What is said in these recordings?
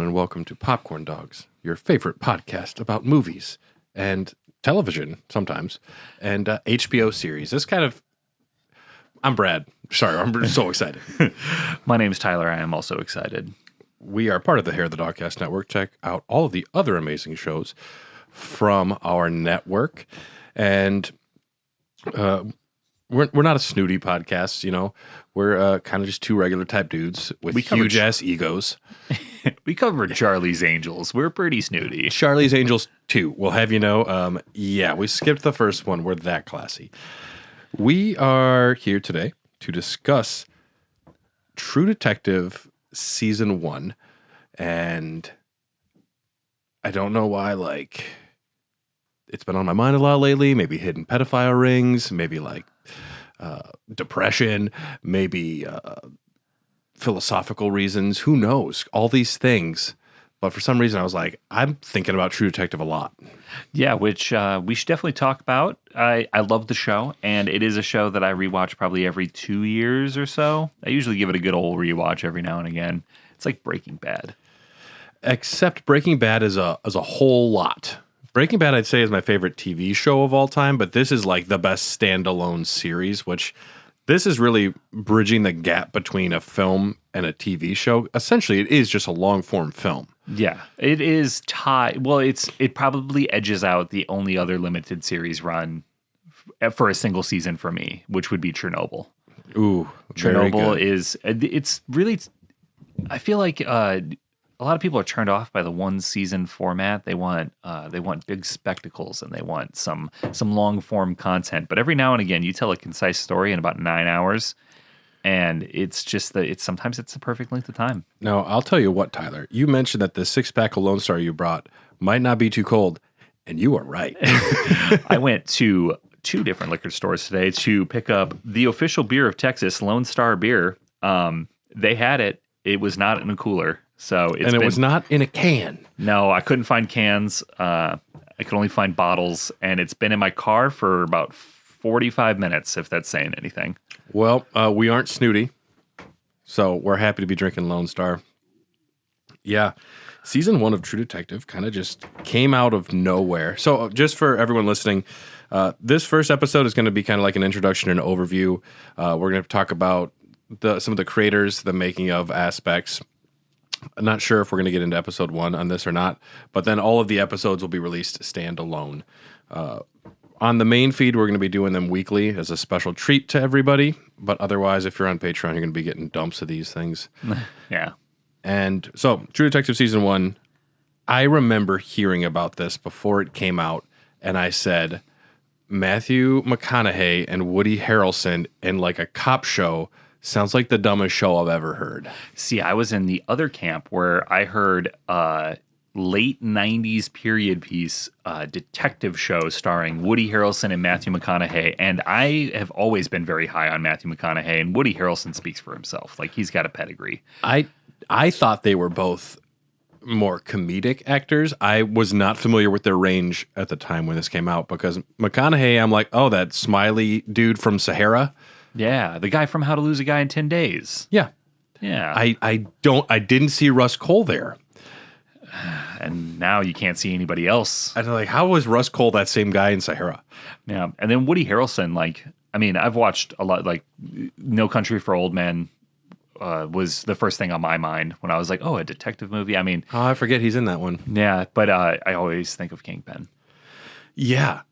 everyone, and welcome to Popcorn Dogs, your favorite podcast about movies and television sometimes, and HBO series. I'm Brad. Sorry, I'm so excited. My name's Tyler. I am also excited. We are part of the Hair of the Dogcast Network. Check out all of the other amazing shows from our network. And we're not a snooty podcast, you know. We're kind of just two regular type dudes with huge ass egos. We covered Charlie's Angels. We're pretty snooty. Charlie's Angels 2. We'll have you know. We skipped the first one. We're that classy. We are here today to discuss True Detective Season 1. And I don't know why, it's been on my mind a lot lately. Maybe hidden pedophile rings, maybe depression, maybe philosophical reasons. Who knows? All these things. But for some reason, I was like, I'm thinking about True Detective a lot. Yeah, which we should definitely talk about. I love the show, and it is a show that I rewatch probably every 2 years or so. I usually give it a good old rewatch every now and again. It's like Breaking Bad. Except Breaking Bad is a whole lot. Breaking Bad, I'd say, is my favorite TV show of all time, but this is like the best standalone series, which this is really bridging the gap between a film and a TV show. Essentially, it is just a long-form film. Yeah, it is Well, it probably edges out the only other limited series run for a single season for me, which would be Chernobyl. Ooh, Chernobyl it's really, I feel like a lot of people are turned off by the one season format. They want big spectacles and they want some long form content. But every now and again, you tell a concise story in about 9 hours, and it's just sometimes it's the perfect length of time. Now, I'll tell you what, Tyler. You mentioned that the 6-pack of Lone Star you brought might not be too cold, and you are right. I went to 2 different liquor stores today to pick up the official beer of Texas, Lone Star beer. They had it. It was not in a cooler. It was not in a can. No, I couldn't find cans. I could only find bottles, and it's been in my car for about 45 minutes, if that's saying anything. Well, we aren't snooty, so we're happy to be drinking Lone Star. Yeah, Season 1 of True Detective kind of just came out of nowhere. So just for everyone listening, this first episode is going to be kind of like an introduction and overview. We're going to talk about some of the creators, the making of aspects. I'm not sure if we're going to get into episode 1 on this or not, but then all of the episodes will be released standalone. On the main feed, we're going to be doing them weekly as a special treat to everybody, but otherwise, if you're on Patreon, you're going to be getting dumps of these things. Yeah. And so, True Detective Season 1, I remember hearing about this before it came out, and I said, Matthew McConaughey and Woody Harrelson in like a cop show sounds like the dumbest show I've ever heard. See, I was in the other camp where I heard late 90s period piece detective show starring Woody Harrelson and Matthew McConaughey. And I have always been very high on Matthew McConaughey, and Woody Harrelson speaks for himself. Like, he's got a pedigree. I thought they were both more comedic actors. I was not familiar with their range at the time when this came out, because McConaughey, I'm like, oh, that smiley dude from Sahara. Yeah, the guy from How to Lose a Guy in 10 Days. Yeah. Yeah. I didn't see Russ Cohle there. And now you can't see anybody else. I'm like, how was Russ Cohle that same guy in Sahara? Yeah. And then Woody Harrelson, I've watched a lot, No Country for Old Men was the first thing on my mind when I was like, oh, a detective movie. Oh, I forget he's in that one. Yeah, but I always think of Kingpin. Yeah.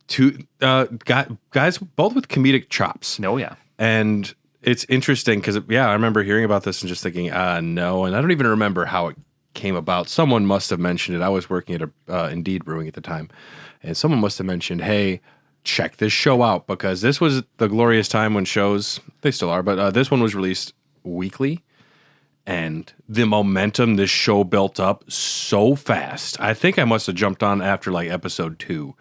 Two guys both with comedic chops. Oh, yeah. And it's interesting because, I remember hearing about this and just thinking, no. And I don't even remember how it came about. Someone must have mentioned it. I was working at Indeed Brewing at the time. And someone must have mentioned, hey, check this show out, because this was the glorious time when shows, they still are, but this one was released weekly. And the momentum this show built up so fast. I think I must have jumped on after episode 2.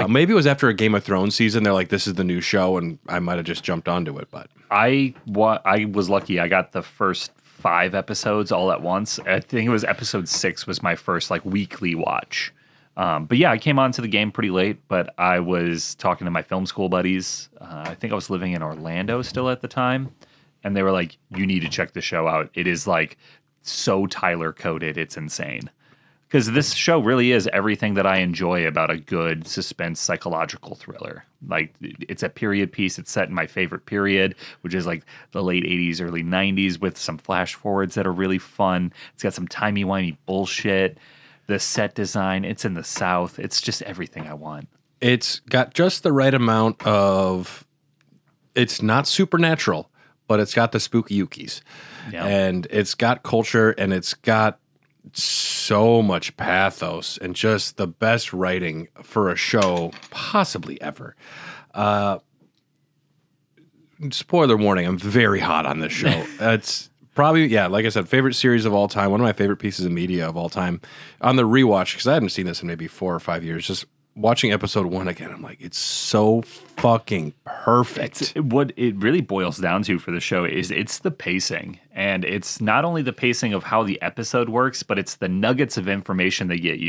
Maybe it was after a Game of Thrones season. They're like, this is the new show, and I might have just jumped onto it. But I was lucky. I got the first 5 episodes all at once. I think it was episode 6 was my first weekly watch. But yeah, I came onto the game pretty late, but I was talking to my film school buddies. I think I was living in Orlando still at the time. And they were like, you need to check the show out. It is so Tyler coded, it's insane. Because this show really is everything that I enjoy about a good suspense psychological thriller. Like, it's a period piece. It's set in my favorite period, which is like the late 80s, early 90s, with some flash forwards that are really fun. It's got some timey-wimey bullshit. The set design, it's in the South. It's just everything I want. It's got just the right amount of, it's not supernatural, but it's got the spooky yukis. Yeah. And it's got culture, and it's got so much pathos and just the best writing for a show possibly ever. Spoiler warning, I'm very hot on this show. It's probably, like I said, favorite series of all time, one of my favorite pieces of media of all time. On the rewatch, because I hadn't seen this in maybe 4 or 5 years, just watching episode 1 again, I'm like, it's so fucking perfect. What it really boils down to for the show is it's the pacing. And it's not only the pacing of how the episode works, but it's the nuggets of information they give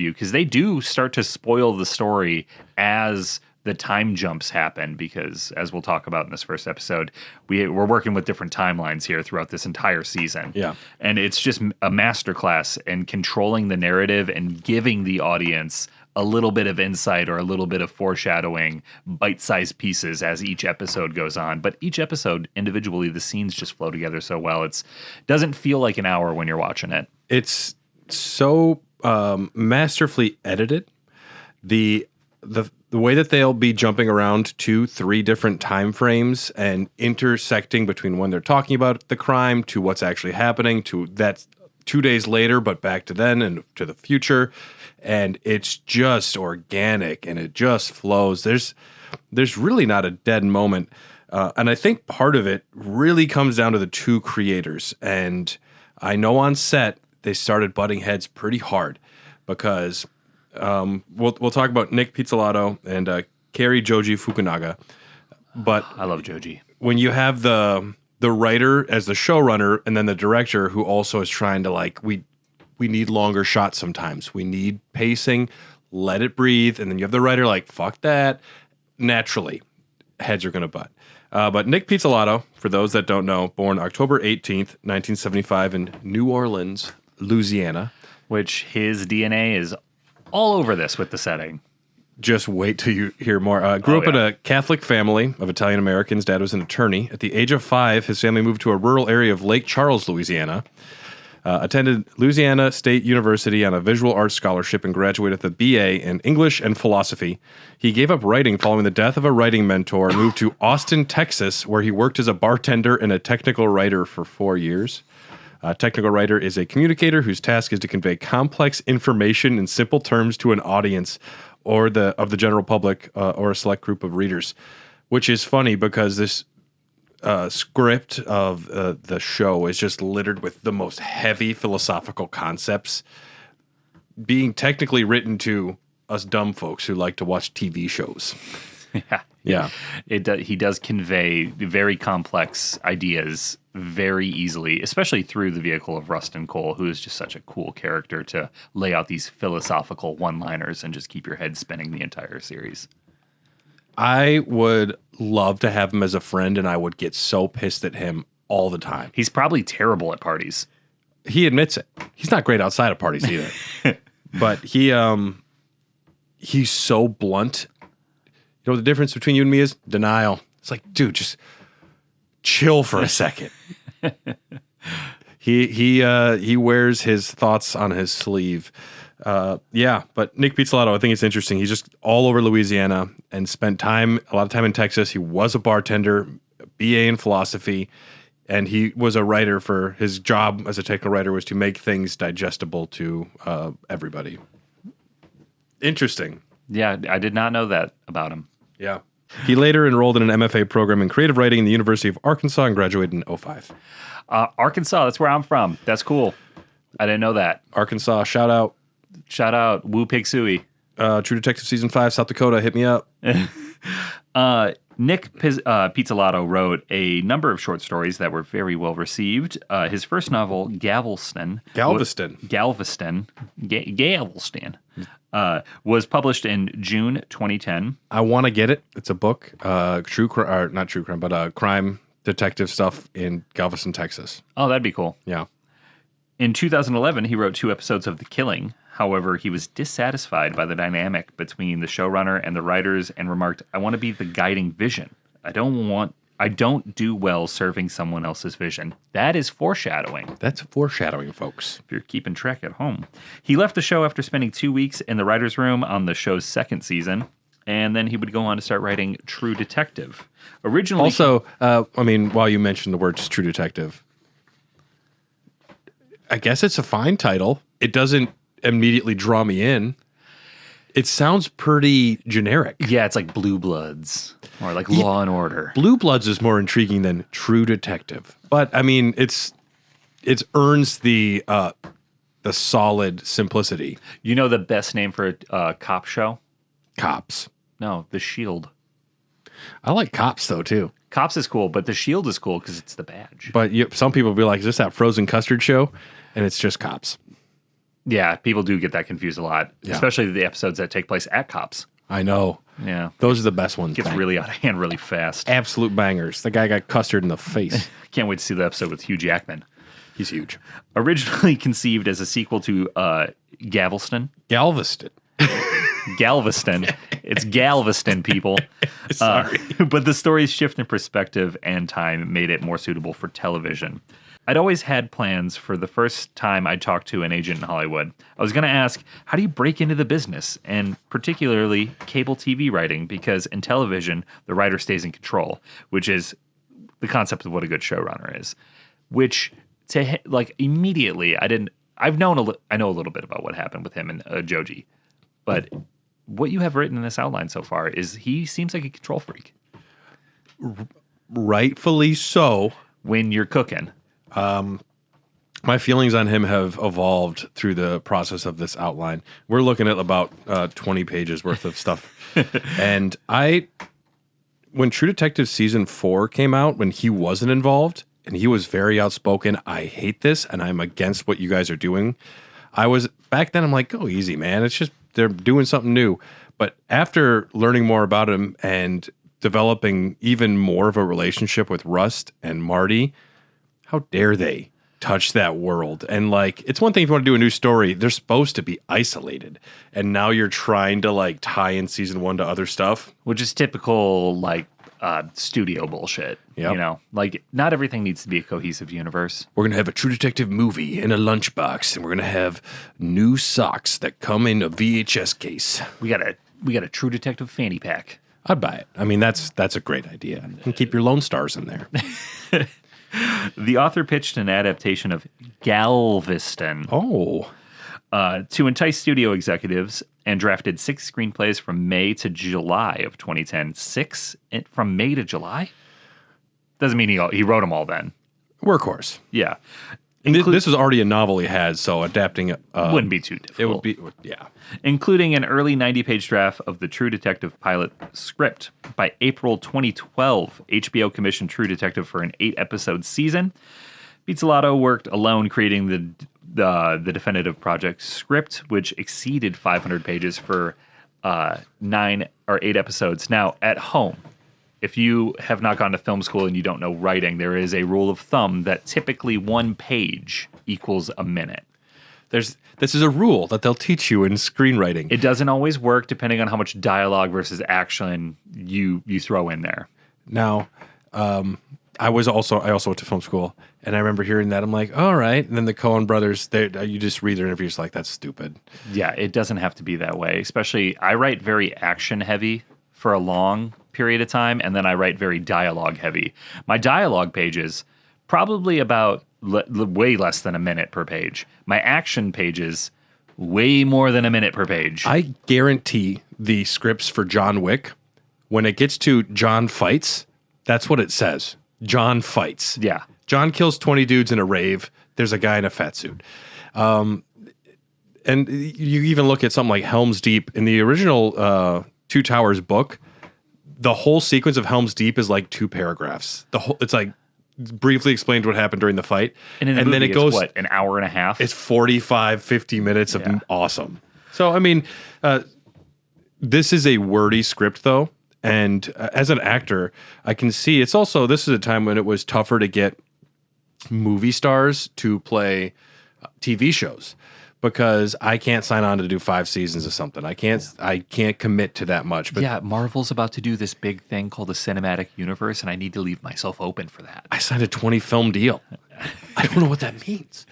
you, because they do start to spoil the story as the time jumps happen, because as we'll talk about in this first episode, we're working with different timelines here throughout this entire season. Yeah. And it's just a masterclass in controlling the narrative and giving the audience a little bit of insight or a little bit of foreshadowing, bite-sized pieces as each episode goes on. But each episode individually, the scenes just flow together so well. It doesn't feel like an hour when you're watching it. It's so masterfully edited. The way that they'll be jumping around 2-3 different time frames and intersecting between when they're talking about the crime to what's actually happening to that's 2 days later, but back to then and to the future. And it's just organic and it just flows. There's really not a dead moment. And I think part of it really comes down to the two creators. And I know on set, they started butting heads pretty hard because we'll talk about Nick Pizzolatto and Cary Joji Fukunaga. But I love Joji. When you have the writer as the showrunner and then the director who also is trying to we need longer shots sometimes. We need pacing, let it breathe. And then you have the writer like, fuck that. Naturally, heads are going to butt. But Nick Pizzolatto, for those that don't know, born October 18th, 1975 in New Orleans, Louisiana. Which his DNA is all over this with the setting. Just wait till you hear more. Grew up in a Catholic family of Italian Americans. Dad was an attorney. At the age of 5, his family moved to a rural area of Lake Charles, Louisiana. Attended Louisiana State University on a visual arts scholarship and graduated with a BA in English and philosophy. He gave up writing following the death of a writing mentor and moved to Austin, Texas, where he worked as a bartender and a technical writer for 4 years. A technical writer is a communicator whose task is to convey complex information in simple terms to an audience or of the general public or a select group of readers, which is funny because this script of the show is just littered with the most heavy philosophical concepts being technically written to us dumb folks who like to watch TV shows. Yeah. He does convey very complex ideas very easily, especially through the vehicle of Rustin Cohle, who is just such a cool character to lay out these philosophical one-liners and just keep your head spinning the entire series. I would love to have him as a friend, and I would get so pissed at him all the time. He's probably terrible at parties. He admits it. He's not great outside of parties either. But he's so blunt. You know what the difference between you and me is? Denial. It's like, dude, just chill for a second. He wears his thoughts on his sleeve. But Nick Pizzolatto, I think it's interesting. He's just all over Louisiana and spent a lot of time in Texas. He was a bartender, BA in philosophy, and he was a writer. For his job as a technical writer was to make things digestible to everybody. Interesting. Yeah, I did not know that about him. Yeah. He later enrolled in an MFA program in creative writing in the University of Arkansas and graduated in 2005. Arkansas, that's where I'm from. That's cool. I didn't know that. Arkansas, shout out. Shout out, Woo Pig Suey. True Detective Season 5, South Dakota, hit me up. Nick Pizzolatto wrote a number of short stories that were very well received. His first novel, Galveston, was published in June 2010. I want to get it. It's a book, not true crime, but crime detective stuff in Galveston, Texas. Oh, that'd be cool. Yeah. In 2011, he wrote 2 episodes of The Killing. However, he was dissatisfied by the dynamic between the showrunner and the writers and remarked, "I want to be the guiding vision. I don't do well serving someone else's vision." That is foreshadowing. That's foreshadowing, folks. If you're keeping track at home. He left the show after spending 2 weeks in the writer's room on the show's 2nd season, and then he would go on to start writing True Detective. Originally, Also, while you mentioned the words True Detective, I guess it's a fine title. It doesn't immediately draw me in. It sounds pretty generic. yeah, it's like Blue Bloods or like Law and Order. Blue Bloods is more intriguing than True Detective, but I mean, it earns the solid simplicity. You know the best name for a cop show? Cops. No, The Shield. I like Cops though too. Cops is cool, but The Shield is cool because it's the badge. But some people will be like, "Is this that frozen custard show?" And it's just Cops. Yeah, people do get that confused a lot, Yeah. especially the episodes that take place at Cops. I know. Yeah. Those are the best ones. Gets really out of hand really fast. Absolute bangers. The guy got custard in the face. Can't wait to see the episode with Hugh Jackman. He's huge. Originally conceived as a sequel to Galveston. Galveston. Galveston. It's Galveston, people. Sorry. But the story's shift in perspective and time made it more suitable for television. I'd always had plans for the first time I talked to an agent in Hollywood. I was going to ask, how do you break into the business, and particularly cable TV writing, because in television, the writer stays in control, which is the concept of what a good showrunner is. Which, immediately, I know a little bit about what happened with him and Joji, but what you have written in this outline so far is he seems like a control freak. Rightfully so. When you're cooking. My feelings on him have evolved through the process of this outline. We're looking at about 20 pages worth of stuff. And when True Detective Season 4 came out, when he wasn't involved, and he was very outspoken, "I hate this, and I'm against what you guys are doing." Back then, I'm like, go easy, man. It's just, they're doing something new. But after learning more about him and developing even more of a relationship with Rust and Marty, how dare they touch that world? And it's one thing if you want to do a new story, they're supposed to be isolated. And now you're trying to tie in season 1 to other stuff. Which is typical, studio bullshit. Yep. You know, not everything needs to be a cohesive universe. We're going to have a True Detective movie in a lunchbox, and we're going to have new socks that come in a VHS case. We got a True Detective fanny pack. I'd buy it. I mean, that's a great idea. And keep your Lone Stars in there. The author pitched an adaptation of Galveston to entice studio executives and drafted 6 screenplays from May to July of 2010. 6 from May to July? Doesn't mean he wrote them all then. Workhorse. Yeah. This is already a novel he has, so adapting it wouldn't be too difficult. It would be, yeah. Including an early 90-page draft of the True Detective pilot script. By April 2012, HBO commissioned True Detective for an 8-episode season. Pizzolatto worked alone creating the definitive project script, which exceeded 500 pages for 9 or 8 episodes. Now, at home, if you have not gone to film school and you don't know writing, there is a rule of thumb that typically 1 page equals a minute. This is a rule that they'll teach you in screenwriting. It doesn't always work depending on how much dialogue versus action you throw in there. Now, I also went to film school, and I remember hearing that. I'm like, all right. And then the Coen brothers, you just read their interviews like, that's stupid. Yeah, it doesn't have to be that way. Especially, I write very action heavy for a long period of time, and then I write very dialogue heavy. My dialogue pages, probably about way less than a minute per page. My action pages, way more than a minute per page. I guarantee the scripts for John Wick, when it gets to John fights, that's what it says. John fights. Yeah. John kills 20 dudes in a rave. There's a guy in a fat suit. And you even look at something like Helm's Deep. In the original Two Towers book, the whole sequence of Helm's Deep is like 2 paragraphs. It's like briefly explains what happened during the fight. And then it goes, what, an hour and a half? It's 45, 50 minutes of awesome. So, I mean, this is a wordy script, though. And as an actor, I can see this is a time when it was tougher to get movie stars to play TV shows because I can't sign on to do 5 seasons of something. I can't commit to that much. But yeah, Marvel's about to do this big thing called the cinematic universe, and I need to leave myself open for that. I signed a 20 film deal. I don't know what that means.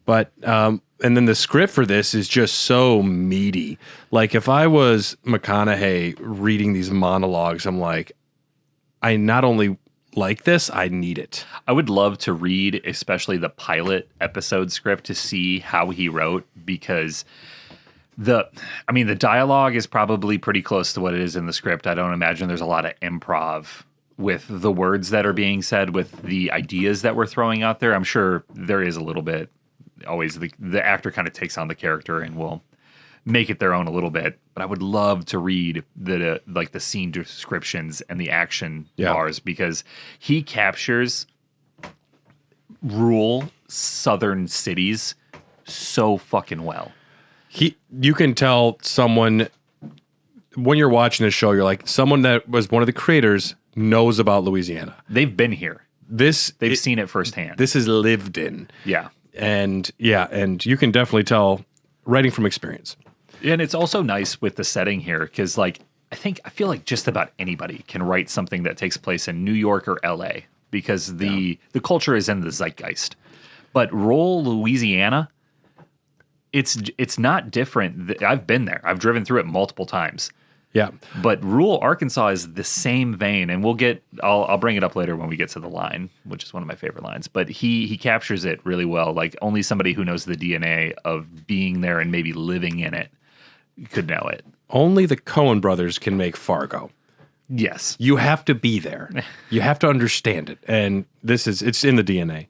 But and then the script for this is just so meaty. Like if I was McConaughey reading these monologues, I'm like, I not only like this, I need it. I would love to read, especially the pilot episode script, to see how he wrote, because the dialogue is probably pretty close to what it is in the script. I don't imagine there's a lot of improv with the words that are being said, with the ideas that we're throwing out there. I'm sure there is a little bit. Always the actor kind of takes on the character and will make it their own a little bit. But I would love to read the scene descriptions and the action bars, because he captures rural southern cities so fucking well. You can tell someone when you're watching this show, you're like, someone that was one of the creators knows about Louisiana. They've been here. They've seen it firsthand. This is lived in. Yeah. And you can definitely tell writing from experience. And it's also nice with the setting here, because I feel like just about anybody can write something that takes place in New York or LA, because the culture is in the zeitgeist. But rural Louisiana, it's not different. I've been there. I've driven through it multiple times. Yeah. But rural Arkansas is the same vein, and I'll bring it up later when we get to the line, which is one of my favorite lines. But he captures it really well. Like only somebody who knows the DNA of being there and maybe living in it could know it. Only the Coen brothers can make Fargo. Yes. You have to be there. You have to understand it. And it's in the DNA.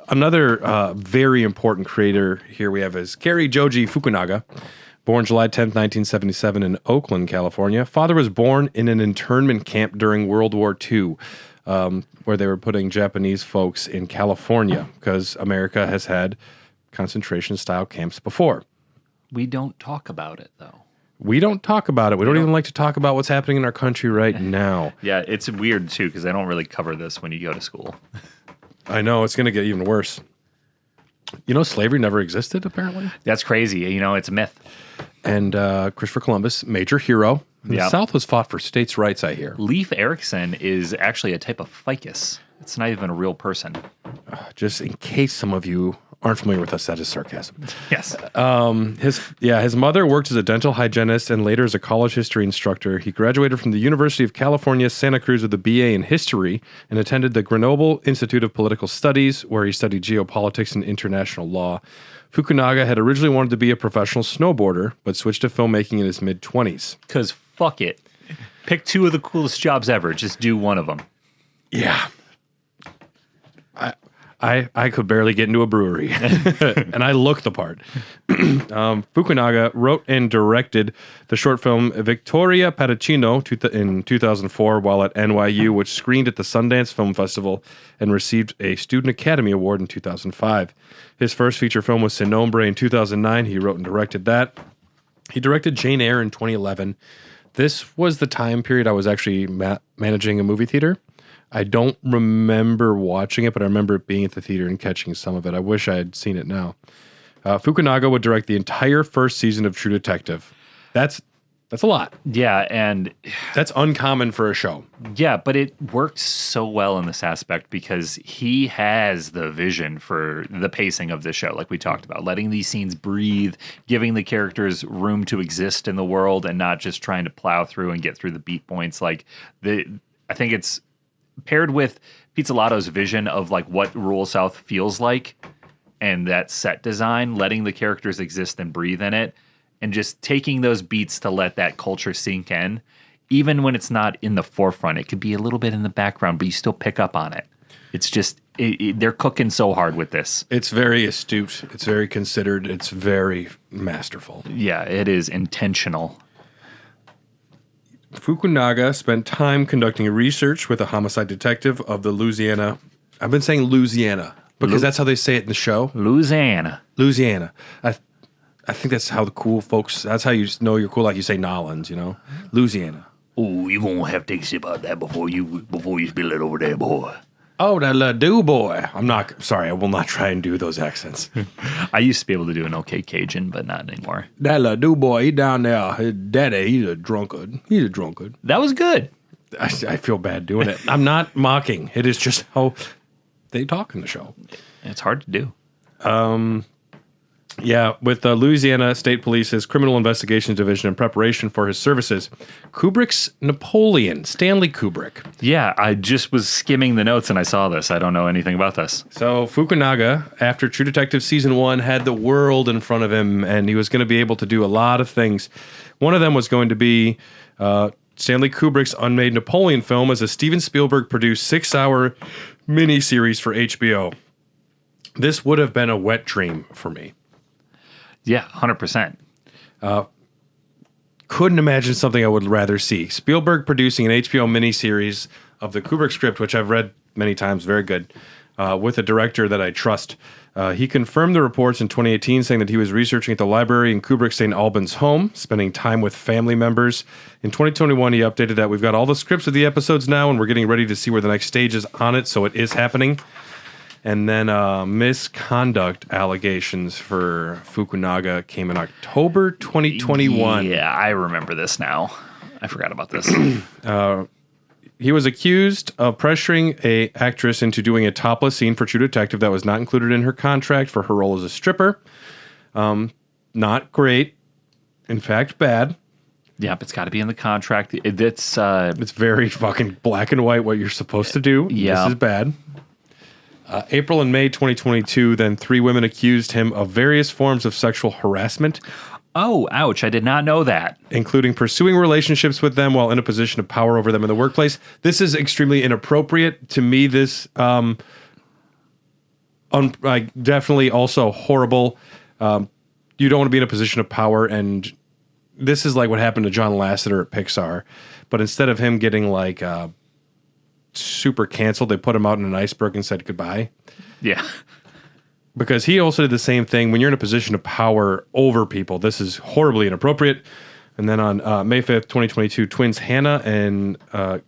Another very important creator here we have is Kari Joji Fukunaga, born July 10th, 1977 in Oakland, California. Father was born in an internment camp during World War II, where they were putting Japanese folks in California because America has had concentration-style camps before. We don't talk about it, though. We don't talk about it. We don't even like to talk about what's happening in our country right now. Yeah, it's weird, too, because they don't really cover this when you go to school. I know. It's going to get even worse. You know, slavery never existed, apparently. That's crazy. You know, it's a myth. And Christopher Columbus, major hero. The South was fought for states' rights, I hear. Leif Erikson is actually a type of ficus. It's not even a real person. Just in case some of you aren't familiar with us, that is sarcasm. Yes. His mother worked as a dental hygienist and later as a college history instructor. He graduated from the University of California, Santa Cruz with a BA in history and attended the Grenoble Institute of Political Studies, where he studied geopolitics and international law. Fukunaga had originally wanted to be a professional snowboarder, but switched to filmmaking in his mid-20s. Because fuck it. Pick 2 of the coolest jobs ever. Just do one of them. Yeah. I could barely get into a brewery, and I look the part. Fukunaga wrote and directed the short film Victoria Patachino in 2004 while at NYU, which screened at the Sundance Film Festival and received a Student Academy Award in 2005. His first feature film was Sin Nombre in 2009. He wrote and directed that. He directed Jane Eyre in 2011. This was the time period I was actually managing a movie theater. I don't remember watching it, but I remember it being at the theater and catching some of it. I wish I had seen it now. Fukunaga would direct the entire first season of True Detective. That's a lot. Yeah, and that's uncommon for a show. Yeah, but it works so well in this aspect because he has the vision for the pacing of the show, like we talked about, letting these scenes breathe, giving the characters room to exist in the world and not just trying to plow through and get through the beat points. I think it's paired with Pizzolatto's vision of like what rural South feels like and that set design, letting the characters exist and breathe in it, and just taking those beats to let that culture sink in. Even when it's not in the forefront, it could be a little bit in the background, but you still pick up on it. It's just, they're cooking so hard with this. It's very astute. It's very considered. It's very masterful. Yeah, it is intentional. Fukunaga spent time conducting research with a homicide detective of the Louisiana. I've been saying Louisiana because that's how they say it in the show. Louisiana. I think that's how the cool folks, that's how you know you're cool, like you say Nolans, you know? Louisiana. Oh, you won't have to take a sip out of that before you spill it over there, boy. Oh, that little do boy. I will not try and do those accents. I used to be able to do an okay Cajun, but not anymore. That little do boy, he down there. His daddy, he's a drunkard. That was good. I feel bad doing it. I'm not mocking. It is just how they talk in the show. It's hard to do. Yeah, with the Louisiana State Police's Criminal Investigations Division in preparation for his services, Kubrick's Napoleon, Stanley Kubrick. Yeah, I just was skimming the notes and I saw this. I don't know anything about this. So Fukunaga, after True Detective Season 1, had the world in front of him, and he was going to be able to do a lot of things. One of them was going to be Stanley Kubrick's unmade Napoleon film as a Steven Spielberg-produced 6-hour miniseries for HBO. This would have been a wet dream for me. Yeah, 100%. Couldn't imagine something I would rather see. Spielberg producing an HBO miniseries of the Kubrick script, which I've read many times, very good, with a director that I trust. He confirmed the reports in 2018, saying that he was researching at the library in Kubrick's St. Albans home, spending time with family members. In 2021, he updated that we've got all the scripts of the episodes now, and we're getting ready to see where the next stage is on it, so it is happening. And then misconduct allegations for Fukunaga came in October 2021. Yeah, I remember this now. I forgot about this. He was accused of pressuring a actress into doing a topless scene for True Detective that was not included in her contract for her role as a stripper. Not great. In fact, bad. Yep, it's got to be in the contract. It's very fucking black and white what you're supposed to do. Yeah. This is bad. April and May 2022, then 3 women accused him of various forms of sexual harassment. Oh, ouch. I did not know that. Including pursuing relationships with them while in a position of power over them in the workplace. This is extremely inappropriate. To me, this definitely also horrible. You don't want to be in a position of power, and this is like what happened to John Lasseter at Pixar. But instead of him getting like super canceled, they put him out in an iceberg and said goodbye. Yeah. Because he also did the same thing. When you're in a position of power over people, this is horribly inappropriate. And then on May 5th, 2022, twins Hannah and I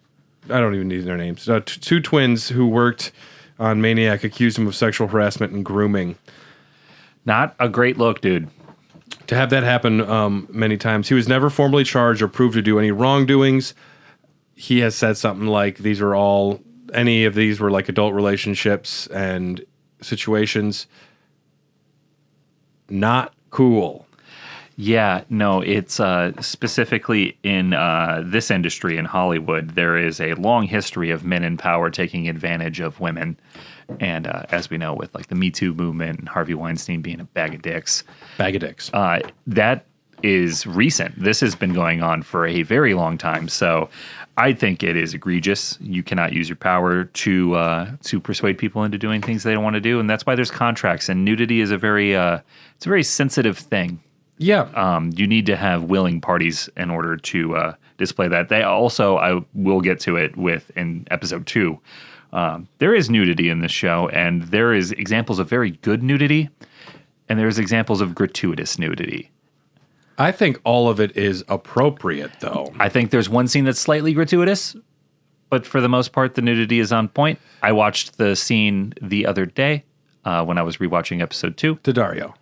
don't even need their names. 2 twins who worked on Maniac accused him of sexual harassment and grooming. Not a great look, dude. To have that happen many times. He was never formally charged or proved to do any wrongdoings. He has said something like any of these were like adult relationships and situations. Not cool. Yeah, no, it's specifically in this industry in Hollywood, there is a long history of men in power taking advantage of women. And as we know, with like the Me Too movement and Harvey Weinstein being a bag of dicks. That is recent. This has been going on for a very long time. So I think it is egregious. You cannot use your power to persuade people into doing things they don't want to do, and that's why there's contracts. And nudity is a very sensitive thing. Yeah. You need to have willing parties in order to display that. They also, I will get to it in episode 2. There is nudity in this show, and there is examples of very good nudity, and there's examples of gratuitous nudity. I think all of it is appropriate, though. I think there's one scene that's slightly gratuitous, but for the most part, the nudity is on point. I watched the scene the other day when I was rewatching episode 2. Daddario.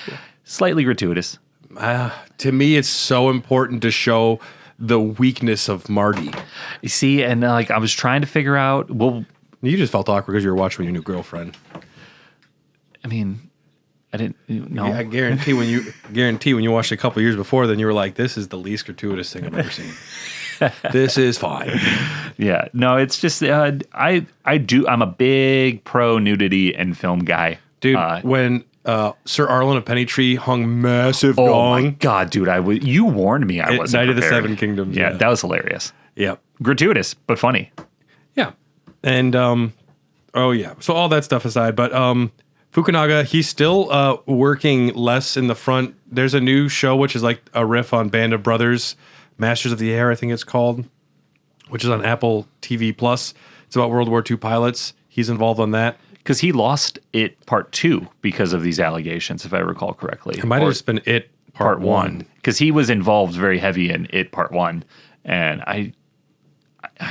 Yeah. Slightly gratuitous. To me, it's so important to show the weakness of Marty. You see, and like I was trying to figure out, well... You just felt awkward because you were watching with your new girlfriend. I mean... I didn't know. I guarantee when you watched it a couple years before, then you were like, "This is the least gratuitous thing I've ever seen. This is fine." Yeah, no, it's just I'm a big pro nudity and film guy, dude. When Sir Arlen of Pennytree hung massive dong. Oh my god, dude! You warned me. I wasn't Night prepared. of the Seven Kingdoms. Yeah, that was hilarious. Yeah, gratuitous but funny. Yeah, and oh yeah. So all that stuff aside, but Fukunaga, he's still working less in the front. There's a new show which is like a riff on Band of Brothers, Masters of the Air, I think it's called, which is on Apple TV Plus. It's about World War II pilots. He's involved on that. Because he lost It Part 2 because of these allegations, if I recall correctly. It might have just been It Part 1. Because he was involved very heavy in It Part 1. And I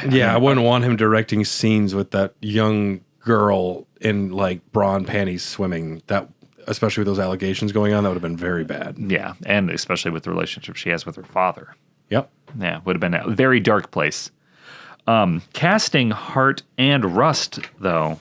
Yeah, I wouldn't want him directing scenes with that young girl in like bra and panties swimming. That, especially with those allegations going on, that would have been very bad. Yeah, and especially with the relationship she has with her father. Yep. Yeah, would have been a very dark place. Casting Hart and Rust, though,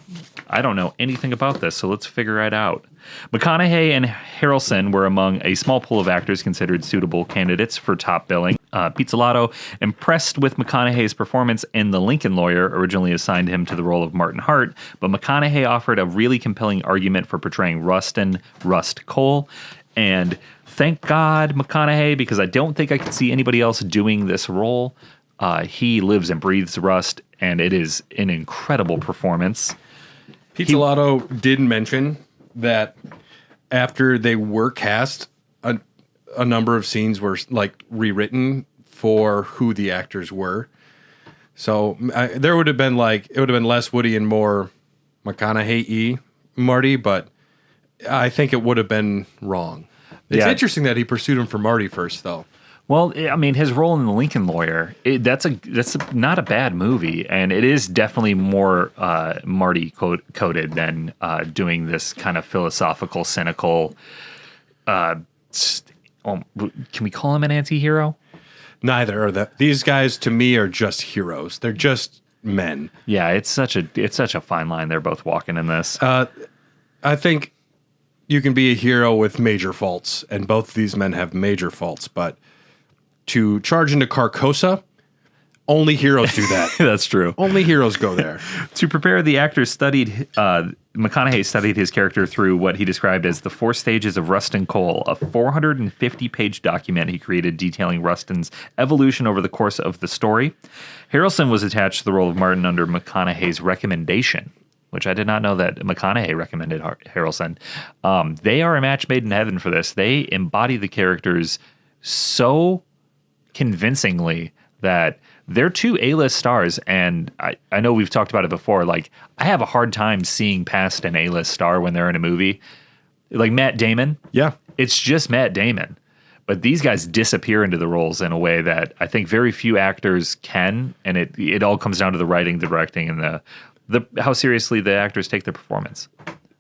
I don't know anything about this, so let's figure it out. McConaughey and Harrelson were among a small pool of actors considered suitable candidates for top billing. Pizzolatto, impressed with McConaughey's performance in The Lincoln Lawyer, originally assigned him to the role of Martin Hart, but McConaughey offered a really compelling argument for portraying Rustin, Rust Cohle, and thank God McConaughey, because I don't think I could see anybody else doing this role. He lives and breathes Rust, and it is an incredible performance. Pizzolatto did mention that after they were cast, a number of scenes were like rewritten for who the actors were. So there would have been it would have been less Woody and more McConaughey-y Marty, but I think it would have been wrong. It's interesting that he pursued him for Marty first, though. Well, I mean, his role in The Lincoln Lawyer, that's not a bad movie, and it is definitely more Marty coded than doing this kind of philosophical, cynical. Can we call him an anti-hero? Neither are that. These guys, to me, are just heroes. They're just men. Yeah, it's such a fine line they're both walking in this. I think you can be a hero with major faults, and both of these men have major faults, but to charge into Carcosa, only heroes do that. That's true. Only heroes go there. To prepare, the actor McConaughey studied his character through what he described as the 4 stages of Rustin Cohle, a 450-page document he created detailing Rustin's evolution over the course of the story. Harrelson was attached to the role of Martin under McConaughey's recommendation, which I did not know that McConaughey recommended Harrelson. They are a match made in heaven for this. They embody the characters so convincingly that they're 2 A-list stars, and I know we've talked about it before. Like, I have a hard time seeing past an A-list star when they're in a movie. Like Matt Damon. Yeah. It's just Matt Damon. But these guys disappear into the roles in a way that I think very few actors can, and it all comes down to the writing, the directing, and the how seriously the actors take their performance.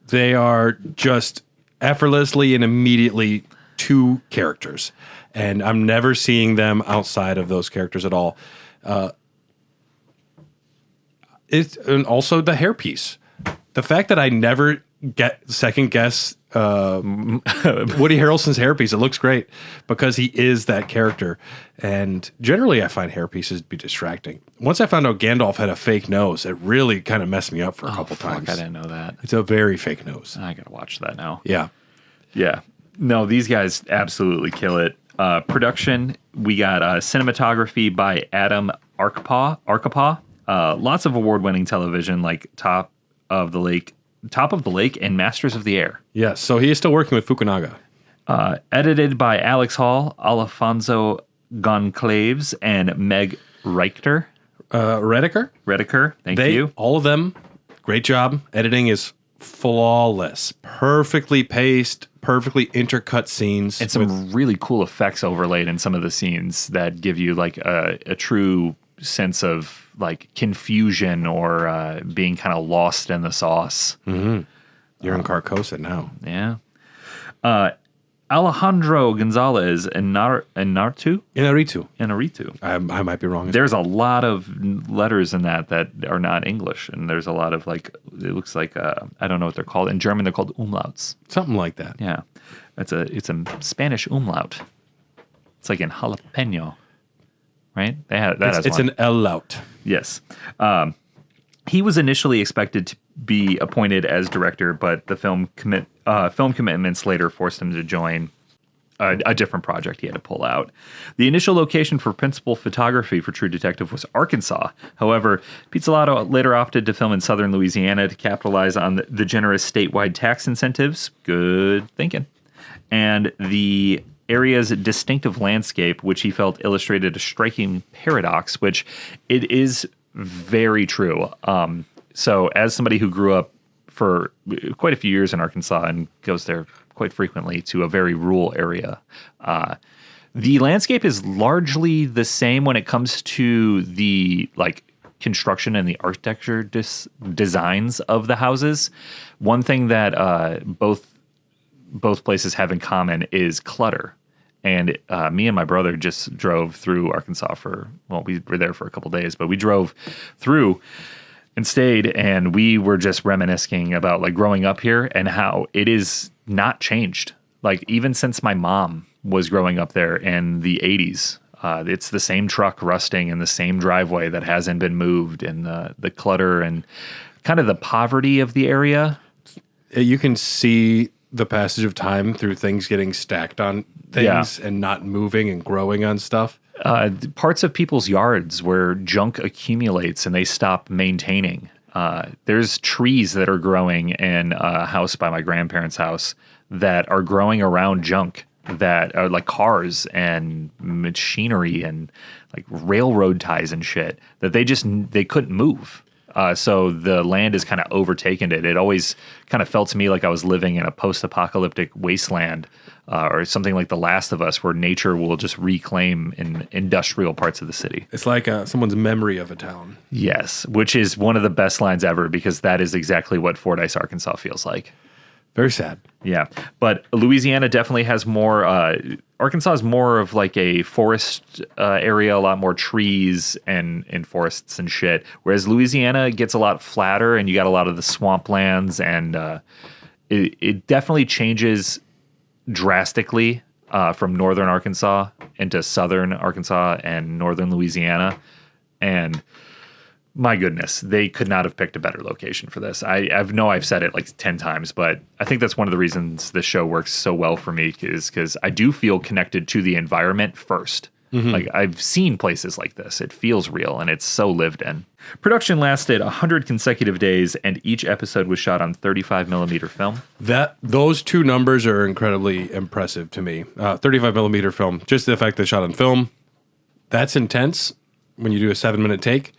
They are just effortlessly and immediately 2 characters, and I'm never seeing them outside of those characters at all. And also the hairpiece. The fact that I never second guess Woody Harrelson's hairpiece. It looks great because he is that character. And generally I find hairpieces to be distracting. Once I found out Gandalf had a fake nose, it really kind of messed me up for a couple times. I didn't know that. It's a very fake nose. I gotta watch that now. Yeah. Yeah. No, these guys absolutely kill it. Production, we got cinematography by Adam Arkapaw. Lots of award-winning television like Top of the Lake, and Masters of the Air. Yes, so he is still working with Fukunaga. Edited by Alex Hall, Alfonso Goncalves, and Meg Reichter. Rediker. Thank you. All of them, great job. Editing is flawless. Perfectly paced, perfectly intercut scenes. And some really cool effects overlaid in some of the scenes that give you like a true sense of like confusion or being kind of lost in the sauce. Mm-hmm. You're in Carcosa now. Yeah. Alejandro Gonzalez Inarritu. I might be wrong. There's a lot of letters in that are not English, and there's a lot of like, it looks like I don't know what they're called. In German, they're called umlauts. Something like that. Yeah, it's a Spanish umlaut. It's like in jalapeno, right? They had that. It's an L-laut. Yes. He was initially expected to be appointed as director, but the film commitments later forced him to join a different project he had to pull out. The initial location for principal photography for True Detective was Arkansas. However, Pizzolatto later opted to film in southern Louisiana to capitalize on the generous statewide tax incentives. Good thinking. And the area's distinctive landscape, which he felt illustrated a striking paradox, which it is very true. So as somebody who grew up for quite a few years in Arkansas and goes there quite frequently to a very rural area, The landscape is largely the same when it comes to the construction and the architecture designs of the houses. One thing that both places have in common is clutter. And me and my brother just drove through Arkansas we were there for a couple days, but we drove through and stayed, and we were just reminiscing about growing up here and how it is not changed. Even since my mom was growing up there in the 80s, it's the same truck rusting in the same driveway that hasn't been moved, and the clutter and kind of the poverty of the area. You can see the passage of time through things getting stacked on things and not moving and growing on stuff. Parts of people's yards where junk accumulates and they stop maintaining. There's trees that are growing in a house by my grandparents' house that are growing around junk that are cars and machinery and railroad ties and shit that they couldn't move. So the land has kind of overtaken it. It always kind of felt to me like I was living in a post-apocalyptic wasteland or something like The Last of Us, where nature will just reclaim in industrial parts of the city. It's like someone's memory of a town. Yes, which is one of the best lines ever, because that is exactly what Fordyce, Arkansas feels like. Very sad. Yeah, but Louisiana definitely has more. Arkansas is more of a forest area, a lot more trees and forests and shit. Whereas Louisiana gets a lot flatter, and you got a lot of the swamplands, and it definitely changes drastically from northern Arkansas into southern Arkansas and northern Louisiana, and my goodness, they could not have picked a better location for this. I've said it 10 times, but I think that's one of the reasons this show works so well for me, is because I do feel connected to the environment first. Mm-hmm. I've seen places like this. It feels real, and it's so lived in. Production lasted 100 consecutive days, and each episode was shot on 35 millimeter film. Those two numbers are incredibly impressive to me. 35 millimeter film, just the fact they shot on film, that's intense when you do a 7-minute take.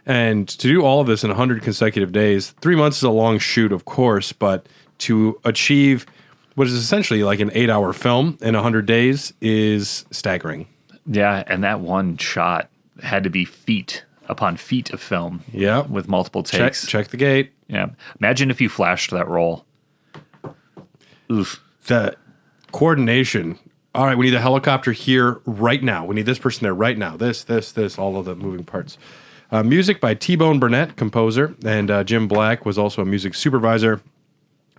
And to do all of this in 100 consecutive days, 3 months is a long shoot, of course, but to achieve what is essentially an 8-hour film in 100 days is staggering. Yeah, and that one shot had to be feet upon feet of film. Yeah. With multiple takes. Check the gate. Yeah. Imagine if you flashed that roll. Oof. The coordination. All right, we need a helicopter here right now. We need this person there right now. This, all of the moving parts. Music by T-Bone Burnett, composer, and Jim Black was also a music supervisor.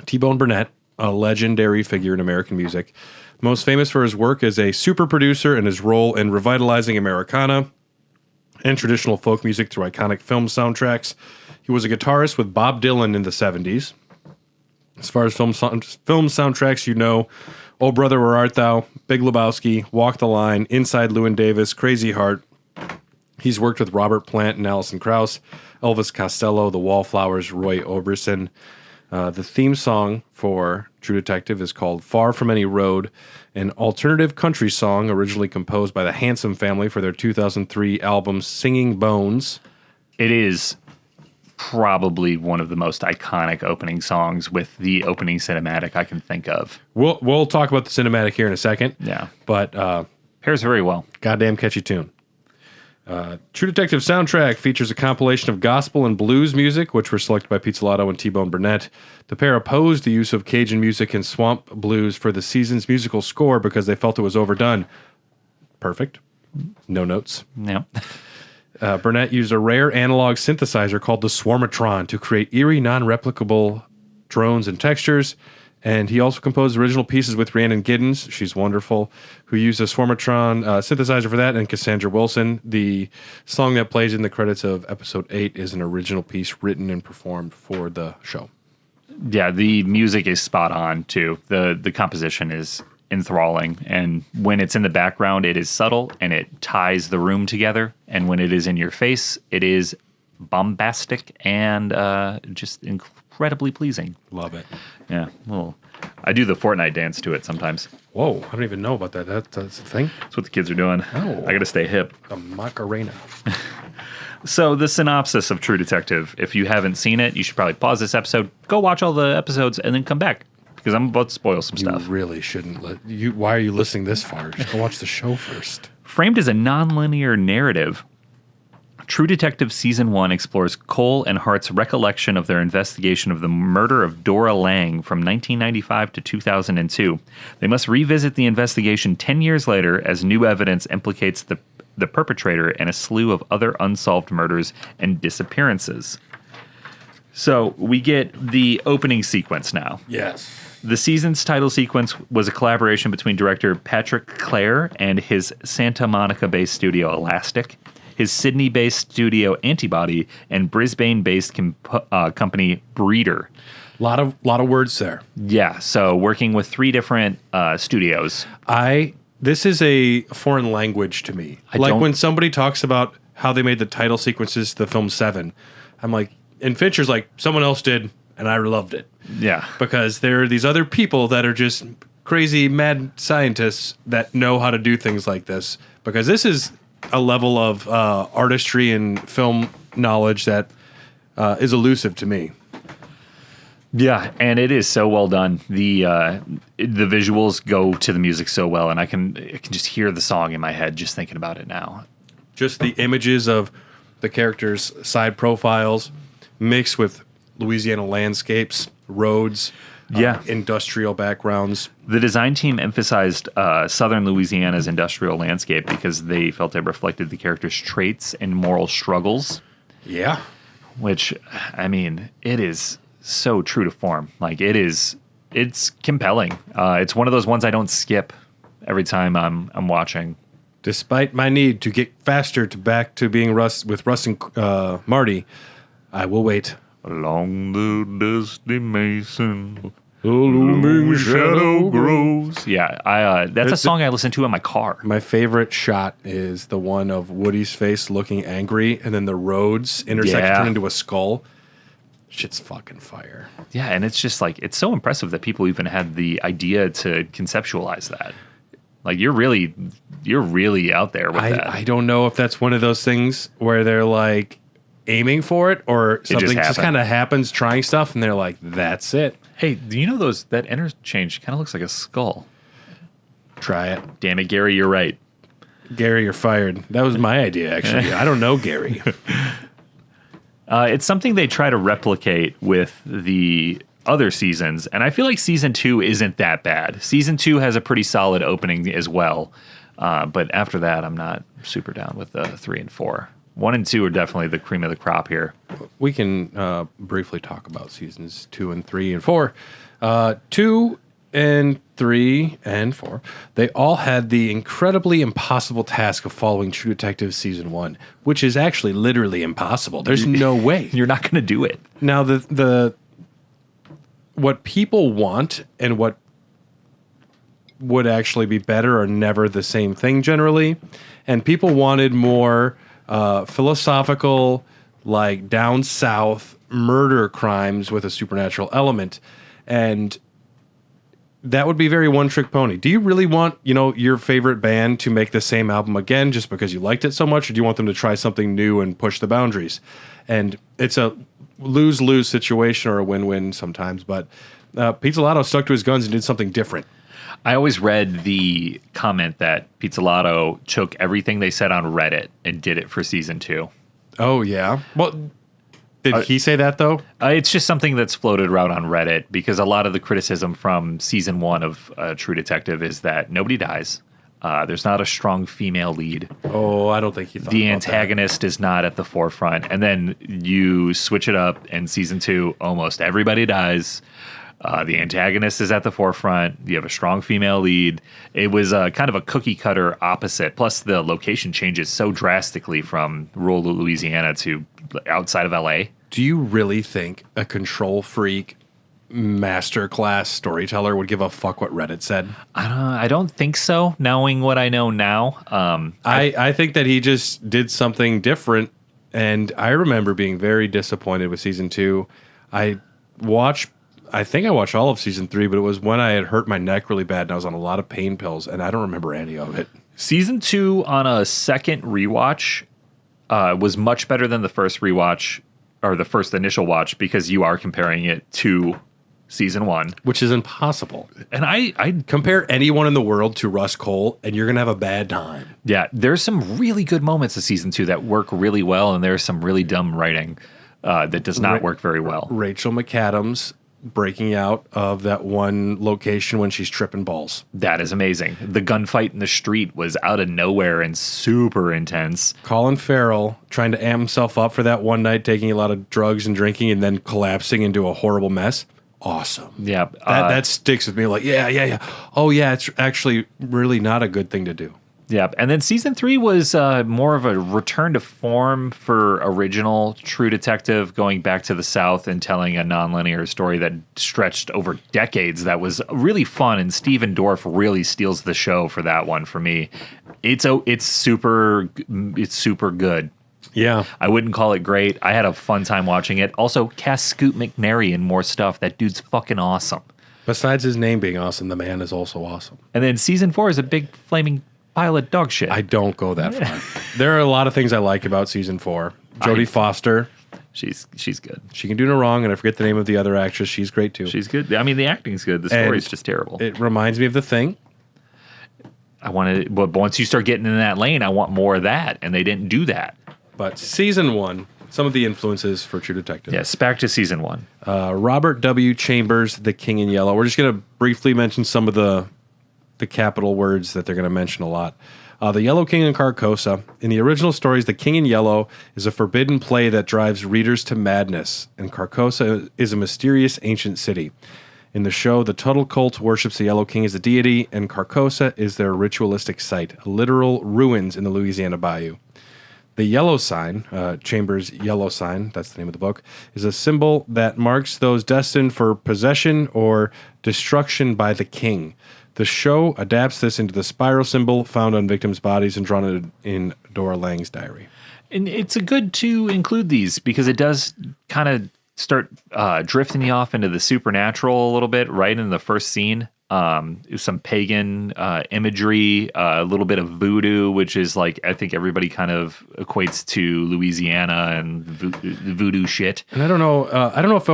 T-Bone Burnett, a legendary figure in American music, most famous for his work as a super producer and his role in revitalizing Americana and traditional folk music through iconic film soundtracks. He was a guitarist with Bob Dylan in the 70s. As far as film soundtracks, Oh Brother, Where Art Thou, Big Lebowski, Walk the Line, Inside Llewyn Davis, Crazy Heart. He's worked with Robert Plant and Alison Krauss, Elvis Costello, The Wallflowers, Roy Orbison. The theme song for True Detective is called Far From Any Road, an alternative country song originally composed by the Handsome Family for their 2003 album Singing Bones. It is probably one of the most iconic opening songs with the opening cinematic I can think of. We'll talk about the cinematic here in a second. Yeah. But pairs very well. Goddamn catchy tune. True Detective soundtrack features a compilation of gospel and blues music, which were selected by Pizzolato and T-Bone Burnett. The pair opposed the use of Cajun music and swamp blues for the season's musical score because they felt it was overdone. Perfect. No notes. No. Burnett used a rare analog synthesizer called the Swarmatron to create eerie, non-replicable drones and textures. And he also composed original pieces with Rhiannon Giddens, she's wonderful, who used a Swarmatron synthesizer for that, and Cassandra Wilson. The song that plays in the credits of episode 8 is an original piece written and performed for the show. Yeah, the music is spot on, too. The composition is enthralling, and when it's in the background, it is subtle, and it ties the room together, and when it is in your face, it is bombastic and just incredibly pleasing. Love it. Yeah, well, I do the Fortnite dance to it sometimes. Whoa, I don't even know about that. That's a thing? That's what the kids are doing. Oh. I got to stay hip. A Macarena. So the synopsis of True Detective, if you haven't seen it, you should probably pause this episode, go watch all the episodes, and then come back. because I'm about to spoil some You stuff. really shouldn't. Why are you listening this far? Just go watch the show first. Framed as a nonlinear narrative, True Detective Season 1 explores Cohle and Hart's recollection of their investigation of the murder of Dora Lange from 1995 to 2002. They must revisit the investigation 10 years later as new evidence implicates the perpetrator in a slew of other unsolved murders and disappearances. So we get the opening sequence now. Yes. The season's title sequence was a collaboration between director Patrick Clare and his Santa Monica-based studio Elastic, his Sydney-based studio Antibody, and Brisbane-based company Breeder. Lot of words there. Yeah, so working with 3 different studios. This is a foreign language to me. When somebody talks about how they made the title sequences to the film Seven, I'm like, and Fincher's like, someone else did, and I loved it. Yeah. Because there are these other people that are just crazy mad scientists that know how to do things like this. Because this is a level of artistry and film knowledge that is elusive to me. Yeah, and it is so well done. The visuals go to the music so well, and I can just hear the song in my head just thinking about it now. Just the images of the characters' side profiles mixed with Louisiana landscapes, roads, industrial backgrounds. The design team emphasized southern Louisiana's industrial landscape because they felt it reflected the characters' traits and moral struggles. Yeah. Which, I mean, it is so true to form. Like, it's compelling. It's one of those ones I don't skip every time I'm watching. Despite my need to get faster back to being with Russ and Marty, I will wait. Along the dusty mason, the looming shadow grows. Yeah, that's a song I listen to in my car. My favorite shot is the one of Woody's face looking angry, and then the roads intersect turn into a skull. Shit's fucking fire. Yeah, and it's just like, it's so impressive that people even had the idea to conceptualize that. Like, you're really out there with that. I don't know if that's one of those things where they're like aiming for it or something just kind of happens trying stuff and they're like, that's it. Hey, do you know that interchange kind of looks like a skull? Try it. Damn it, Gary, you're right. Gary, you're fired. That was my idea, actually. I don't know Gary. It's something they try to replicate with the other seasons, and I feel like season 2 isn't that bad. Season 2 has a pretty solid opening as well, but after that, I'm not super down with 3 and 4. 1 and 2 are definitely the cream of the crop here. We can briefly talk about seasons 2 and 3 and 4. 2 and 3 and 4, they all had the incredibly impossible task of following True Detective Season 1, which is actually literally impossible. There's no way. You're not going to do it. Now, the what people want and what would actually be better are never the same thing generally. And people wanted more philosophical, like down south murder crimes with a supernatural element. And that would be very one-trick pony. Do you really want, your favorite band to make the same album again just because you liked it so much, or do you want them to try something new and push the boundaries? And it's a lose-lose situation or a win-win sometimes, but Pizzolatto stuck to his guns and did something different. I always read the comment that Pizzolatto took everything they said on Reddit and did it for season 2. Oh, yeah? Well, did he say that, though? It's just something that's floated around on Reddit because a lot of the criticism from season 1 of True Detective is that nobody dies. There's not a strong female lead. Oh, I don't think he thought the antagonist is not at the forefront. And then you switch it up in season 2, almost everybody dies. The antagonist is at the forefront. You have a strong female lead. It was kind of a cookie cutter opposite. Plus, the location changes so drastically from rural Louisiana to outside of LA. Do you really think a control freak masterclass storyteller would give a fuck what Reddit said? I don't think so, knowing what I know now. I think that he just did something different, and I remember being very disappointed with season 2. I think I watched all of season 3, but it was when I had hurt my neck really bad and I was on a lot of pain pills, and I don't remember any of it. Season 2 on a second rewatch was much better than the first rewatch or the first initial watch because you are comparing it to season 1. Which is impossible. And I Compare anyone in the world to Russ Cohle, and you're going to have a bad time. yeah, there's some really good moments of season 2 that work really well, and there's some really dumb writing that does not work very well. Rachel McAdams breaking out of that one location when she's tripping balls. That is amazing. The gunfight in the street was out of nowhere and super intense. Colin Farrell trying to amp himself up for that one night, taking a lot of drugs and drinking, and then collapsing into a horrible mess. Awesome. Yeah. That sticks with me. Like, yeah. Oh, yeah, it's actually really not a good thing to do. Yeah, and then season 3 was more of a return to form for original True Detective, going back to the South and telling a nonlinear story that stretched over decades. That was really fun, and Steven Dorff really steals the show for that one for me. It's super good. Yeah. I wouldn't call it great. I had a fun time watching it. Also, cast Scoot McNairy in more stuff. That dude's fucking awesome. Besides his name being awesome, the man is also awesome. And then season 4 is a big flaming pile of dog shit. I don't go that far. There are a lot of things I like about season 4. Jodie Foster. She's good. She can do no wrong, and I forget the name of the other actress. She's great too. She's good. I mean, the acting's good. The story's just terrible. It reminds me of The Thing. But once you start getting in that lane, I want more of that, and they didn't do that. But season 1, some of the influences for True Detective. Yes, back to season 1. Robert W. Chambers, The King in Yellow. We're just going to briefly mention some of the capital words that they're going to mention a lot. The Yellow King in Carcosa. In the original stories, the King in Yellow is a forbidden play that drives readers to madness, and Carcosa is a mysterious ancient city. In the show, the Tuttle cult worships the Yellow King as a deity, and Carcosa is their ritualistic site, literal ruins in the Louisiana bayou. The yellow sign, Chambers' yellow sign, that's the name of the book, is a symbol that marks those destined for possession or destruction by the king. The show adapts this into the spiral symbol found on victims' bodies and drawn in Dora Lange's diary. And it's good to include these because it does kind of start drifting you off into the supernatural a little bit right in the first scene. Some pagan imagery, a little bit of voodoo, which is like, I think everybody kind of equates to Louisiana and voodoo shit. And I don't know if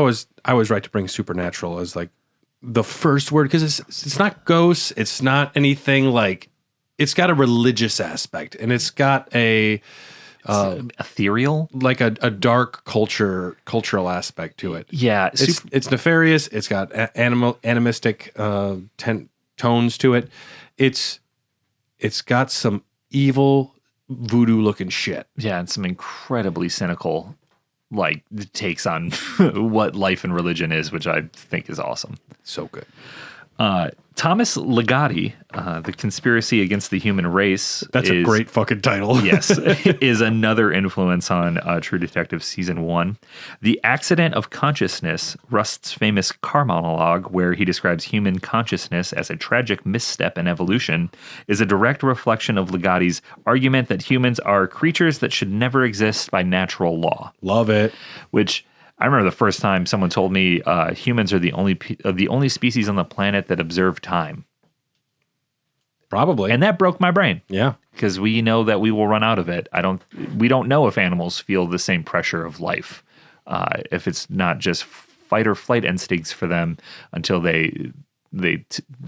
I was right to bring supernatural as like the first word, because it's not ghosts, it's not anything like, it's got a religious aspect, and it's got a ethereal, like a dark cultural aspect to it. Yeah, it's nefarious. It's got animistic tones to it. It's got some evil voodoo looking shit. Yeah, and some incredibly cynical like takes on what life and religion is, which I think is awesome. So good. Thomas Ligotti, The Conspiracy Against the Human Race. That's a great fucking title. Yes, is another influence on True Detective Season 1. The Accident of Consciousness, Rust's famous car monologue, where he describes human consciousness as a tragic misstep in evolution, is a direct reflection of Ligotti's argument that humans are creatures that should never exist by natural law. Love it. Which I remember the first time someone told me humans are the only species on the planet that observe time. Probably. And that broke my brain. Yeah. Because we know that we will run out of it. We don't know if animals feel the same pressure of life. If it's not just fight or flight instincts for them until they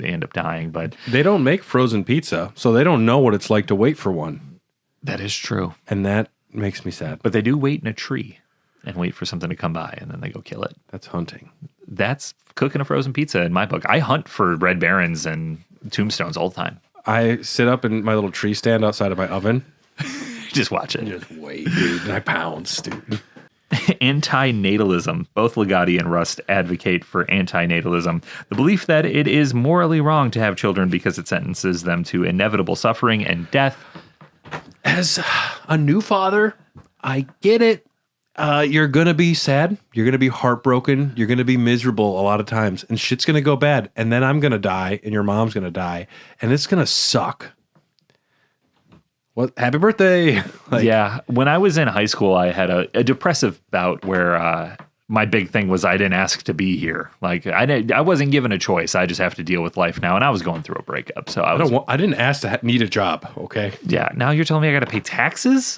end up dying. But they don't make frozen pizza, so they don't know what it's like to wait for one. That is true. And that makes me sad. But they do wait in a tree and wait for something to come by, and then they go kill it. That's hunting. That's cooking a frozen pizza in my book. I hunt for red barons and tombstones all the time. I sit up in my little tree stand outside of my oven. Just watch it. Just wait, dude. And I pounce, dude. Anti-natalism. Both Ligotti and Rust advocate for anti-natalism, the belief that it is morally wrong to have children because it sentences them to inevitable suffering and death. As a new father, I get it. You're going to be sad. You're going to be heartbroken. You're going to be miserable a lot of times. And shit's going to go bad. And then I'm going to die. And your mom's going to die. And it's going to suck. What? Happy birthday. Yeah. When I was in high school, I had a depressive bout where my big thing was I didn't ask to be here. Like I wasn't given a choice. I just have to deal with life now. And I was going through a breakup. So I didn't ask to need a job. Okay. Yeah. Now you're telling me I got to pay taxes?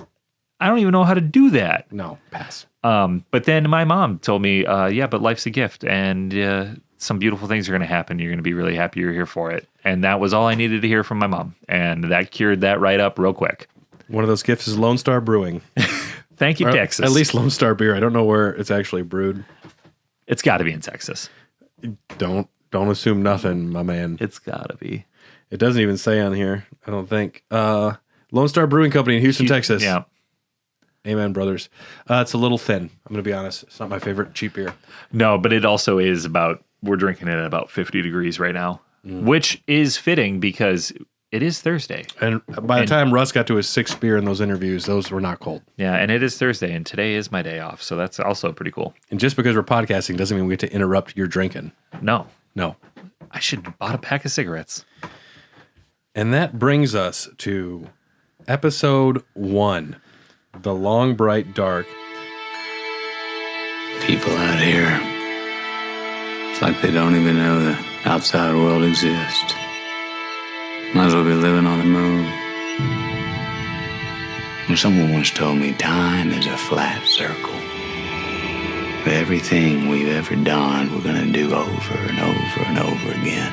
I don't even know how to do that. No, pass. But then my mom told me, yeah, but life's a gift. And some beautiful things are going to happen. You're going to be really happy you're here for it. And that was all I needed to hear from my mom. And that cured that right up real quick. One of those gifts is Lone Star Brewing. Thank you, Or Texas. At least Lone Star beer. I don't know where it's actually brewed. It's got to be in Texas. Don't assume nothing, my man. It's got to be. It doesn't even say on here, I don't think. Lone Star Brewing Company in Houston, Texas. Yeah. Amen, brothers. It's a little thin. I'm going to be honest. It's not my favorite cheap beer. No, but it also is we're drinking it at about 50 degrees right now, which is fitting because it is Thursday. And by the time Russ got to his sixth beer in those interviews, those were not cold. Yeah, and it is Thursday, and today is my day off, so that's also pretty cool. And just because we're podcasting doesn't mean we get to interrupt your drinking. No. I should have bought a pack of cigarettes. And that brings us to episode 1. The Long, Bright, Dark. People out here, it's like they don't even know the outside world exists. Might as well be living on the moon. Well, someone once told me time is a flat circle. Everything we've ever done, we're gonna do over and over and over again.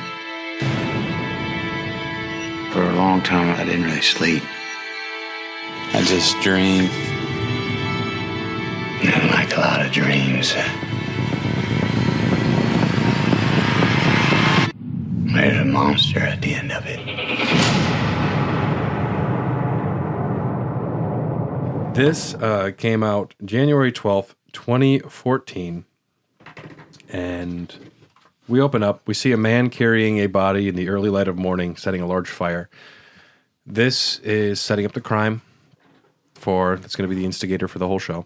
For a long time, I didn't really sleep. I just dreamed. And like a lot of dreams, there's a monster at the end of it. This came out January 12th, 2014. And we open up. We see a man carrying a body in the early light of morning, setting a large fire. This is setting up the crime. That's going to be the instigator for the whole show.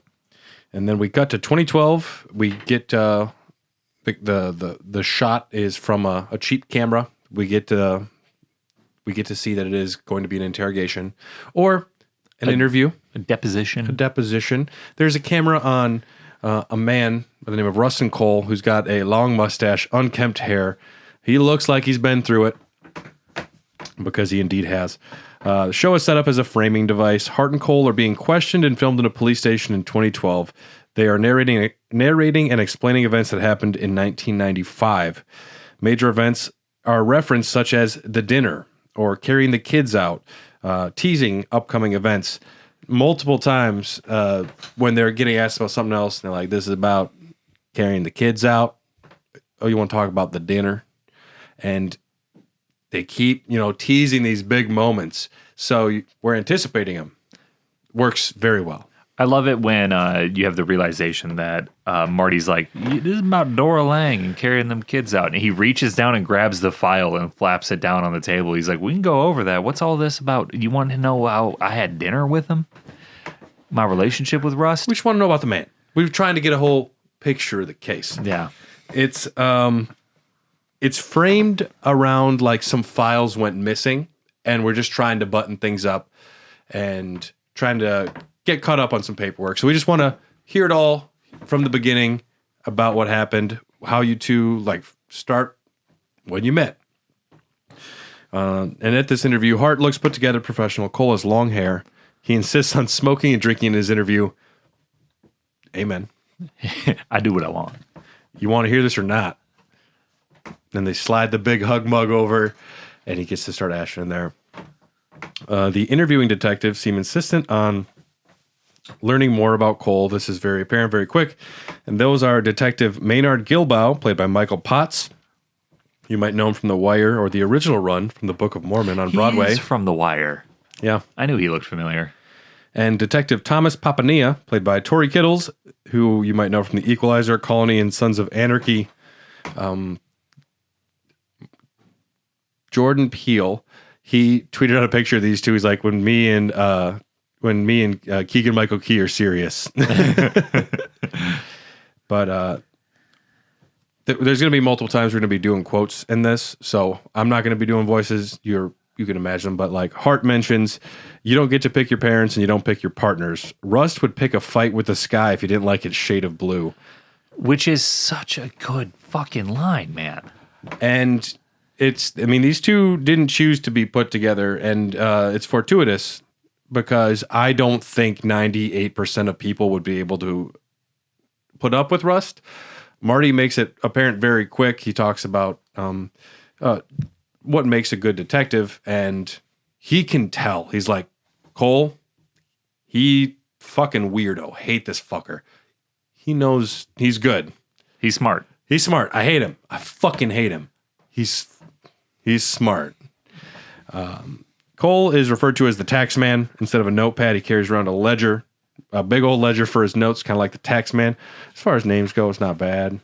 And then we cut to 2012. We get the shot is from a cheap camera. We get to see that it is going to be an interrogation or an interview, A deposition. a deposition. There's a camera on a man by the name of Rustin Cohle who's got a long mustache, unkempt hair. He looks like he's been through it because he indeed has. The show is set up as a framing device. Hart and Cohle are being questioned and filmed in a police station in 2012. They are narrating and explaining events that happened in 1995. Major events are referenced such as the dinner or carrying the kids out, teasing upcoming events. Multiple times when they're getting asked about something else, they're like, this is about carrying the kids out. Oh, you want to talk about the dinner? And they keep, teasing these big moments. So we're anticipating them. Works very well. I love it when you have the realization that Marty's like, this is about Dora Lange and carrying them kids out. And he reaches down and grabs the file and flaps it down on the table. He's like, we can go over that. What's all this about? You want to know how I had dinner with him? My relationship with Rust? We just want to know about the man. We're trying to get a whole picture of the case. Yeah. It's framed around like some files went missing, and we're just trying to button things up and trying to get caught up on some paperwork. So we just want to hear it all from the beginning about what happened, how you two start when you met. And at this interview, Hart looks put together, professional. Cohle has long hair. He insists on smoking and drinking in his interview. Amen. I do what I want. You want to hear this or not? Then they slide the big hug mug over, and he gets to start ashing in there. The interviewing detectives seem insistent on learning more about Cohle. This is very apparent very quick. And those are Detective Maynard Gilbow, played by Michael Potts. You might know him from The Wire or the original run from the Book of Mormon on Broadway. He's from The Wire. Yeah. I knew he looked familiar. And Detective Thomas Papania, played by Tori Kittles, who you might know from The Equalizer, Colony, and Sons of Anarchy. Jordan Peele, he tweeted out a picture of these two. He's like, when me and Keegan Michael Key are serious. But there's going to be multiple times we're going to be doing quotes in this, so I'm not going to be doing voices. You can imagine, but like Hart mentions, you don't get to pick your parents and you don't pick your partners. Rust would pick a fight with the sky if he didn't like its shade of blue. Which is such a good fucking line, man. And these two didn't choose to be put together, and it's fortuitous because I don't think 98% of people would be able to put up with Rust. Marty makes it apparent very quick. He talks about what makes a good detective, and he can tell. He's like, Cohle, he fucking weirdo. Hate this fucker. He knows he's good. He's smart. He's smart. I hate him. I fucking hate him. He's smart. Cohle is referred to as the tax man. Instead of a notepad, he carries around a ledger, a big old ledger for his notes, kind of like the tax man. As far as names go, it's not bad.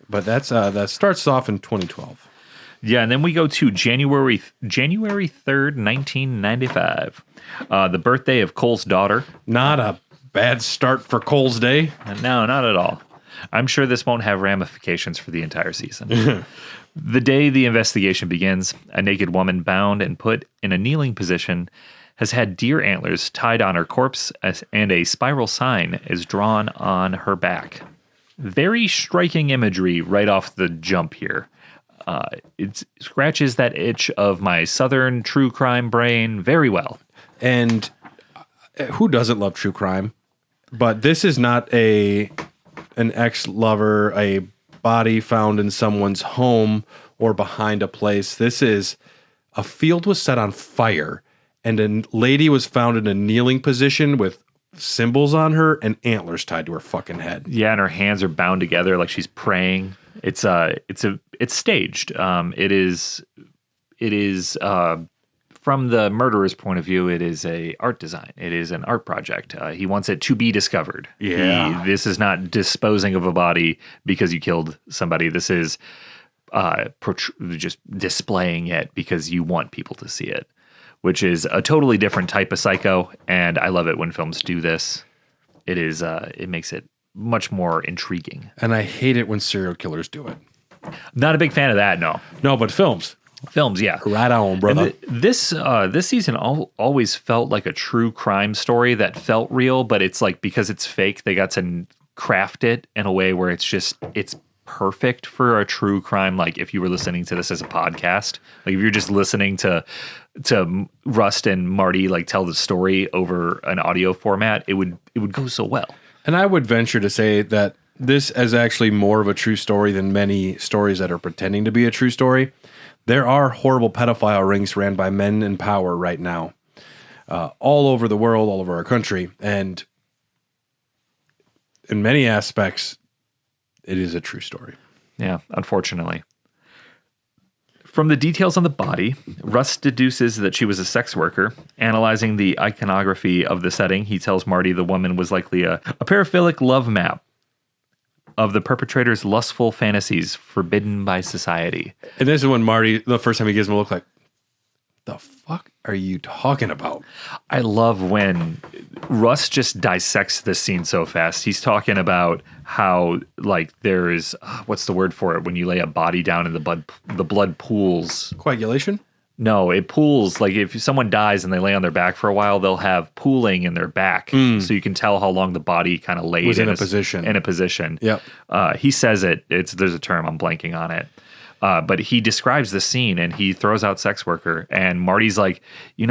But that starts off in 2012. Yeah, and then we go to January 3rd, 1995. The birthday of Cole's daughter. Not a bad start for Cole's day. No, not at all. I'm sure this won't have ramifications for the entire season. The day the investigation begins, a naked woman bound and put in a kneeling position has had deer antlers tied on her corpse and a spiral sign is drawn on her back. Very striking imagery right off the jump here. It scratches that itch of my southern true crime brain very well. And who doesn't love true crime? But this is not an ex-lover, a body found in someone's home or behind a place. This is a field was set on fire, and a lady was found in a kneeling position with symbols on her and antlers tied to her fucking head. Yeah, and her hands are bound together like she's praying. It's staged. It is from the murderer's point of view, it is a art design. It is an art project. He wants it to be discovered. Yeah. This is not disposing of a body because you killed somebody. This is just displaying it because you want people to see it, which is a totally different type of psycho. And I love it when films do this. It makes it much more intriguing. And I hate it when serial killers do it. Not a big fan of that, no. No, but films, yeah. right on, brother. This season always felt like a true crime story that felt real, but it's like because it's fake, they got to craft it in a way where it's perfect for a true crime. Like if you were listening to this as a podcast, like if you're just listening to Rust and Marty like tell the story over an audio format, it would go so well. And I would venture to say that this is actually more of a true story than many stories that are pretending to be a true story. There are horrible pedophile rings ran by men in power right now, all over the world, all over our country. And in many aspects, it is a true story. Yeah, unfortunately. From the details on the body, Rust deduces that she was a sex worker. Analyzing the iconography of the setting, he tells Marty the woman was likely a paraphilic love map of the perpetrator's lustful fantasies forbidden by society. And this is when Marty, the first time he gives him a look like, the fuck are you talking about? I love when Russ just dissects this scene so fast. He's talking about how, like, there's, what's the word for it? When you lay a body down and the blood pools. Coagulation? No, it pools. Like if someone dies and they lay on their back for a while, they'll have pooling in their back. So you can tell how long the body kind of laid was in a position. In a position. Yep. He says it. There's a term. I'm blanking on it. But he describes the scene and he throws out sex worker. And Marty's like, I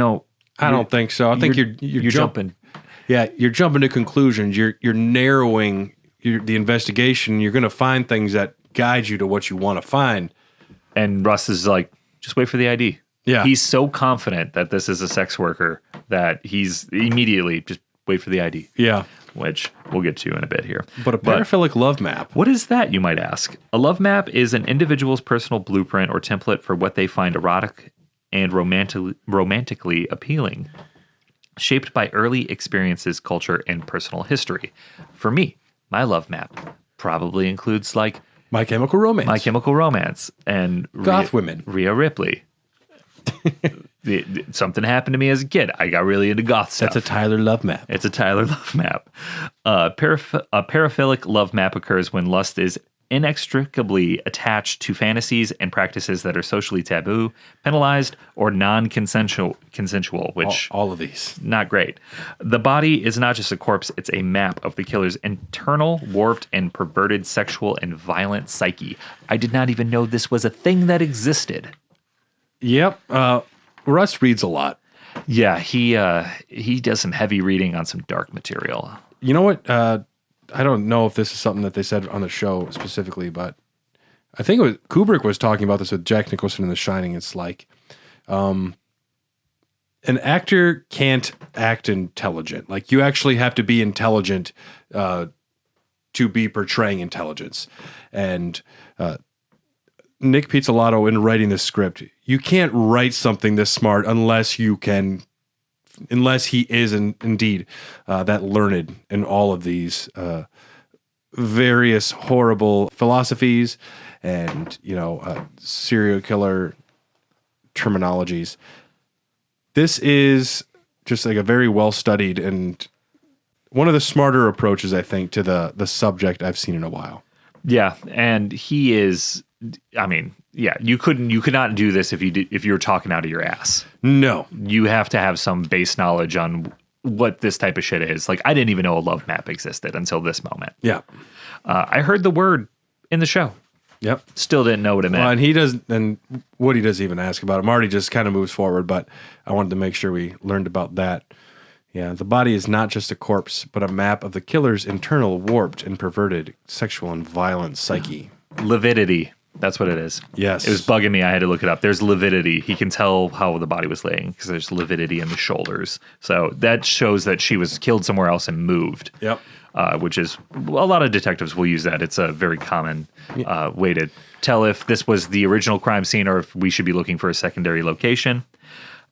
don't think so. I think you're jumping. Yeah, you're jumping to conclusions. You're narrowing the investigation. You're going to find things that guide you to what you want to find. And Russ is like, just wait for the ID. Yeah. He's so confident that this is a sex worker that he's immediately just wait for the ID. Yeah. Which we'll get to in a bit here. But a paraphilic love map. What is that, you might ask? A love map is an individual's personal blueprint or template for what they find erotic and romantically appealing, shaped by early experiences, culture, and personal history. For me, my love map probably includes like My Chemical Romance. And Goth women. Rhea Ripley. Something happened to me as a kid. I got really into goth stuff. That's a Tyler love map. It's a Tyler love map. A paraphilic love map occurs when lust is inextricably attached to fantasies and practices that are socially taboo, penalized, or non-consensual, which all of these. Not great. The body is not just a corpse, it's a map of the killer's internal, warped, and perverted sexual and violent psyche. I did not even know this was a thing that existed. Yep. Russ reads a lot. Yeah, he does some heavy reading on some dark material. You know what? I don't know if this is something that they said on the show specifically, but I think Kubrick was talking about this with Jack Nicholson in The Shining. It's like, an actor can't act intelligent. Like, you actually have to be intelligent to be portraying intelligence. And Nick Pizzolatto, in writing this script, you can't write something this smart unless he is indeed that learned in all of these various horrible philosophies and, serial killer terminologies. This is just like a very well studied and one of the smarter approaches, I think, to the subject I've seen in a while. Yeah, and he is. I mean, yeah, you could not do this if you were talking out of your ass. No, you have to have some base knowledge on what this type of shit is. Like, I didn't even know a love map existed until this moment. Yeah, I heard the word in the show. Yep. Still didn't know what it meant. Well, and he does, and Woody doesn't even ask about it. Marty just kind of moves forward, but I wanted to make sure we learned about that. Yeah, the body is not just a corpse, but a map of the killer's internal, warped and perverted sexual and violent psyche. Lividity. That's what it is. Yes. It was bugging me. I had to look it up. There's lividity. He can tell how the body was laying because there's lividity in the shoulders. So that shows that she was killed somewhere else and moved. Yep. Which is, a lot of detectives will use that. It's a very common way to tell if this was the original crime scene or if we should be looking for a secondary location.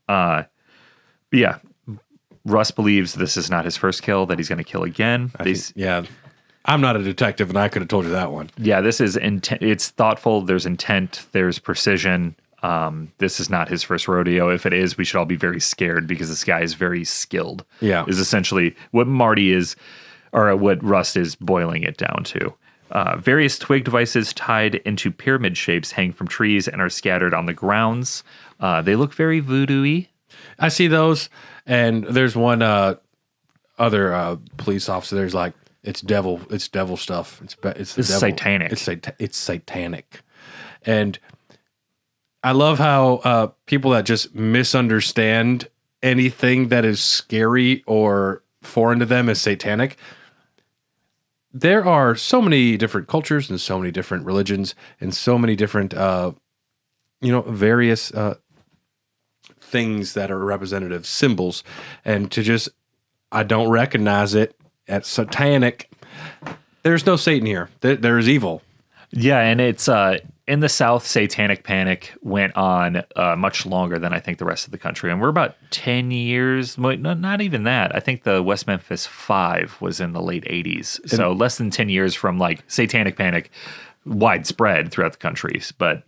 Yeah. Russ believes this is not his first kill, that he's going to kill again. Yeah. I'm not a detective, and I could have told you that one. Yeah, this is it's thoughtful. There's intent. There's precision. This is not his first rodeo. If it is, we should all be very scared because this guy is very skilled. Yeah. Is essentially what Marty is, or what Rust is boiling it down to. Various twig devices tied into pyramid shapes hang from trees and are scattered on the grounds. They look very voodoo-y. I see those, and there's one other police officer. There's like, it's devil stuff. It's the devil. Satanic. It's satanic, and I love how people that just misunderstand anything that is scary or foreign to them as satanic. There are so many different cultures and so many different religions and so many different, various things that are representative symbols. And to just, I don't recognize it as satanic. There's no Satan here. There is evil. Yeah, and it's in the South, satanic panic went on much longer than I think the rest of the country. And we're about 10 years, not even that. I think the West Memphis 5 was in the late 80s. So less than 10 years from like satanic panic widespread throughout the country. But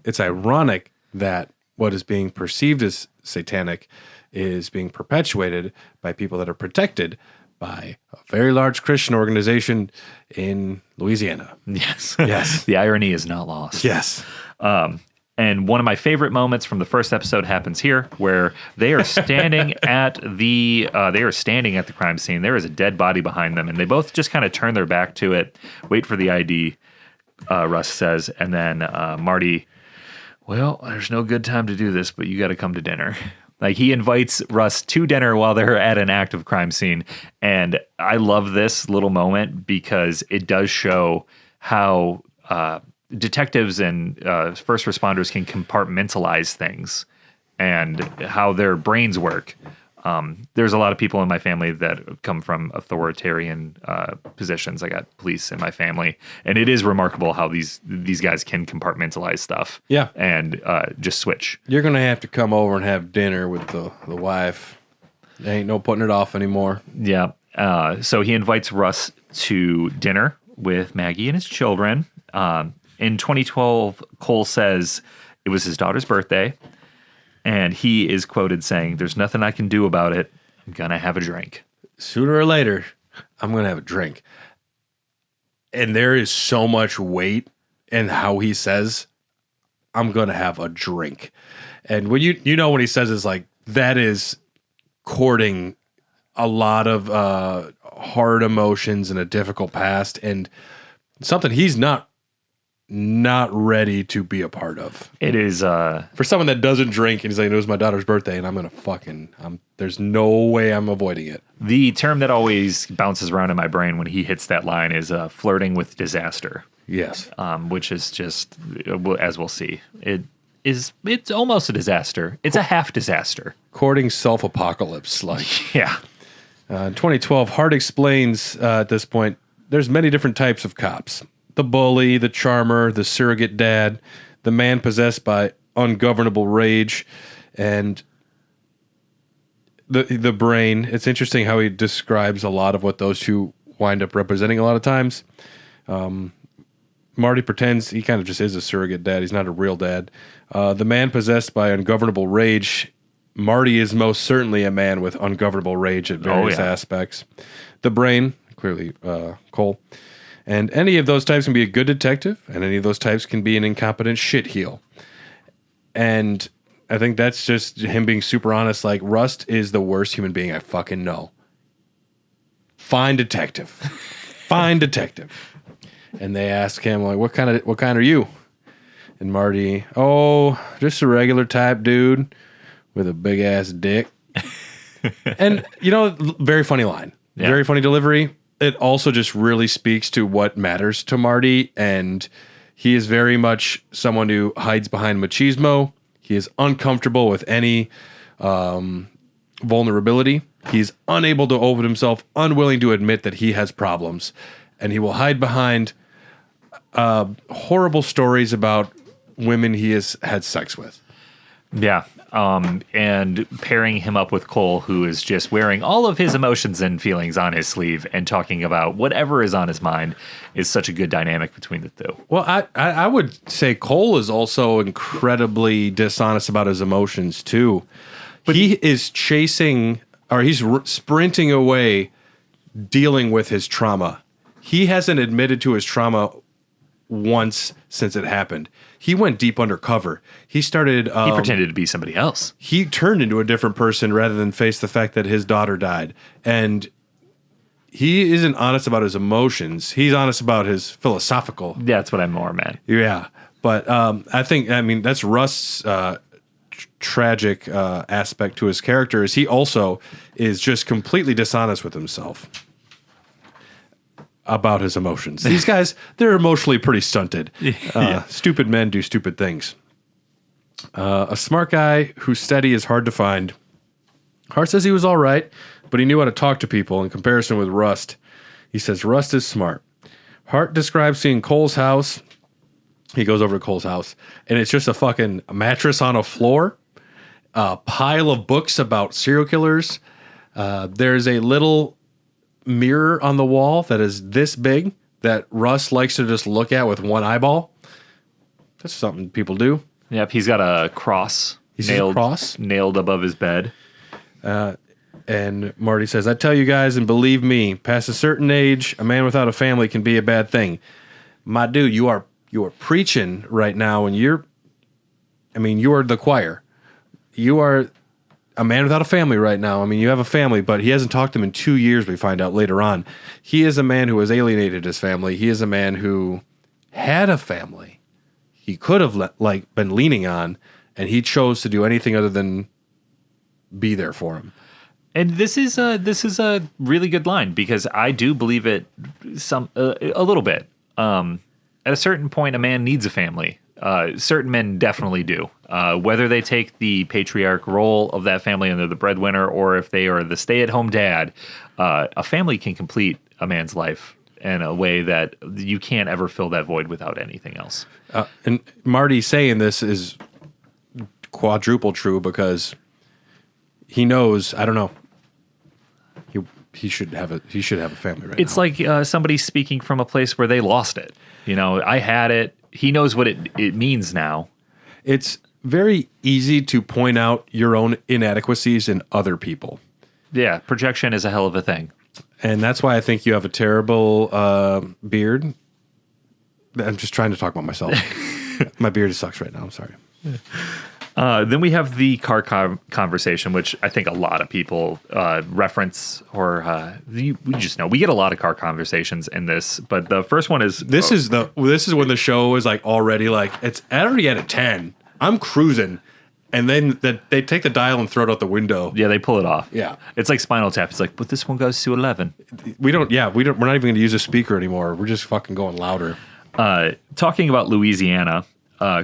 it's ironic that what is being perceived as satanic is being perpetuated by people that are protected by a very large Christian organization in Louisiana. Yes. Yes. The irony is not lost. Yes. And one of my favorite moments from the first episode happens here, where they are standing at the crime scene. There is a dead body behind them, and they both just kind of turn their back to it, wait for the ID, Russ says, and then Marty, well, there's no good time to do this, but you got to come to dinner. Like, he invites Russ to dinner while they're at an active crime scene. And I love this little moment because it does show how detectives and first responders can compartmentalize things and how their brains work. There's a lot of people in my family that come from authoritarian positions. I got police in my family, and it is remarkable how these guys can compartmentalize stuff. Yeah, and just switch. You're gonna have to come over and have dinner with the wife. There ain't no putting it off anymore. Yeah. So he invites Russ to dinner with Maggie and his children. In 2012, Cohle says it was his daughter's birthday. And he is quoted saying, "There's nothing I can do about it. I'm going to have a drink. Sooner or later, I'm going to have a drink." And there is so much weight in how he says, "I'm going to have a drink." And when when he says it's like, that is courting a lot of hard emotions and a difficult past and something he's not not ready to be a part of. It is For someone that doesn't drink and he's like, it was my daughter's birthday and I'm going to there's no way I'm avoiding it. the term that always bounces around in my brain when he hits that line is flirting with disaster. Yes. Which is just, as we'll see, it's almost a disaster. It's a half disaster. Courting self-apocalypse. Like, Yeah. in 2012, Hart explains at this point, there's many different types of cops. The bully, the charmer, the surrogate dad, the man possessed by ungovernable rage, and the brain. It's interesting how he describes a lot of what those two wind up representing a lot of times. Marty pretends he kind of just is a surrogate dad. He's not a real dad. The man possessed by ungovernable rage. Marty is most certainly a man with ungovernable rage at various aspects. The brain, clearly Cohle. And any of those types can be a good detective, and any of those types can be an incompetent shitheel. And I think that's just him being super honest. Like, Rust is the worst human being I fucking know. Fine detective. Fine detective. And they ask him, like, what kind are you? And Marty, just a regular type dude with a big ass dick. And, very funny line. Yeah. Very funny delivery. It also just really speaks to what matters to Marty. And he is very much someone who hides behind machismo. He is uncomfortable with any vulnerability. He's unable to open himself, unwilling to admit that he has problems. And he will hide behind horrible stories about women he has had sex with. Yeah. And pairing him up with Cohle, who is just wearing all of his emotions and feelings on his sleeve and talking about whatever is on his mind, is such a good dynamic between the two. Well, I would say Cohle is also incredibly dishonest about his emotions, too. But he is chasing, or he's sprinting away, dealing with his trauma. He hasn't admitted to his trauma once since it happened. He went deep undercover. He started... he pretended to be somebody else. He turned into a different person rather than face the fact that his daughter died. And he isn't honest about his emotions. He's honest about his philosophical... That's what I'm more meant. Yeah. But that's Rust's tragic aspect to his character, is he also is just completely dishonest with himself about his emotions. These guys, they're emotionally pretty stunted. Stupid men do stupid things. A smart guy who's steady is hard to find. Hart says he was all right, but he knew how to talk to people in comparison with Rust. He says Rust is smart. Hart describes seeing Cole's house. He goes over to Cole's house, and it's just a fucking mattress on a floor, a pile of books about serial killers. There's a little mirror on the wall that is this big that Russ likes to just look at with one eyeball. That's something people do. Yep, he's got a cross. Nailed above his bed. And Marty says, I tell you guys, and believe me, past a certain age, a man without a family can be a bad thing. My dude, you are preaching right now, and you are the choir. You are a man without a family right now. I mean, you have a family, but he hasn't talked to him in 2 years, we find out later on. He is a man who has alienated his family. He is a man who had a family he could have been leaning on, and he chose to do anything other than be there for him. And this is a really good line, because I do believe it a little bit. At a certain point, a man needs a family. Certain men definitely do. Whether they take the patriarch role of that family and they're the breadwinner, or if they are the stay-at-home dad, a family can complete a man's life in a way that you can't ever fill that void without anything else. And Marty saying this is quadruple true, because he knows, I don't know, he should have a family right now. It's like somebody speaking from a place where they lost it. I had it. He knows what it means now. It's very easy to point out your own inadequacies in other people. Yeah, projection is a hell of a thing. And that's why I think you have a terrible beard. I'm just trying to talk about myself. My beard sucks right now. I'm sorry. Then we have the car conversation, which I think a lot of people reference, or we just know we get a lot of car conversations in this. But the first one is this is when the show is like already like it's already at a 10. I'm cruising, and then they take the dial and throw it out the window. Yeah, they pull it off. Yeah, it's like Spinal Tap. It's like, but this one goes to 11. We're not even going to use a speaker anymore. We're just fucking going louder. Talking about Louisiana,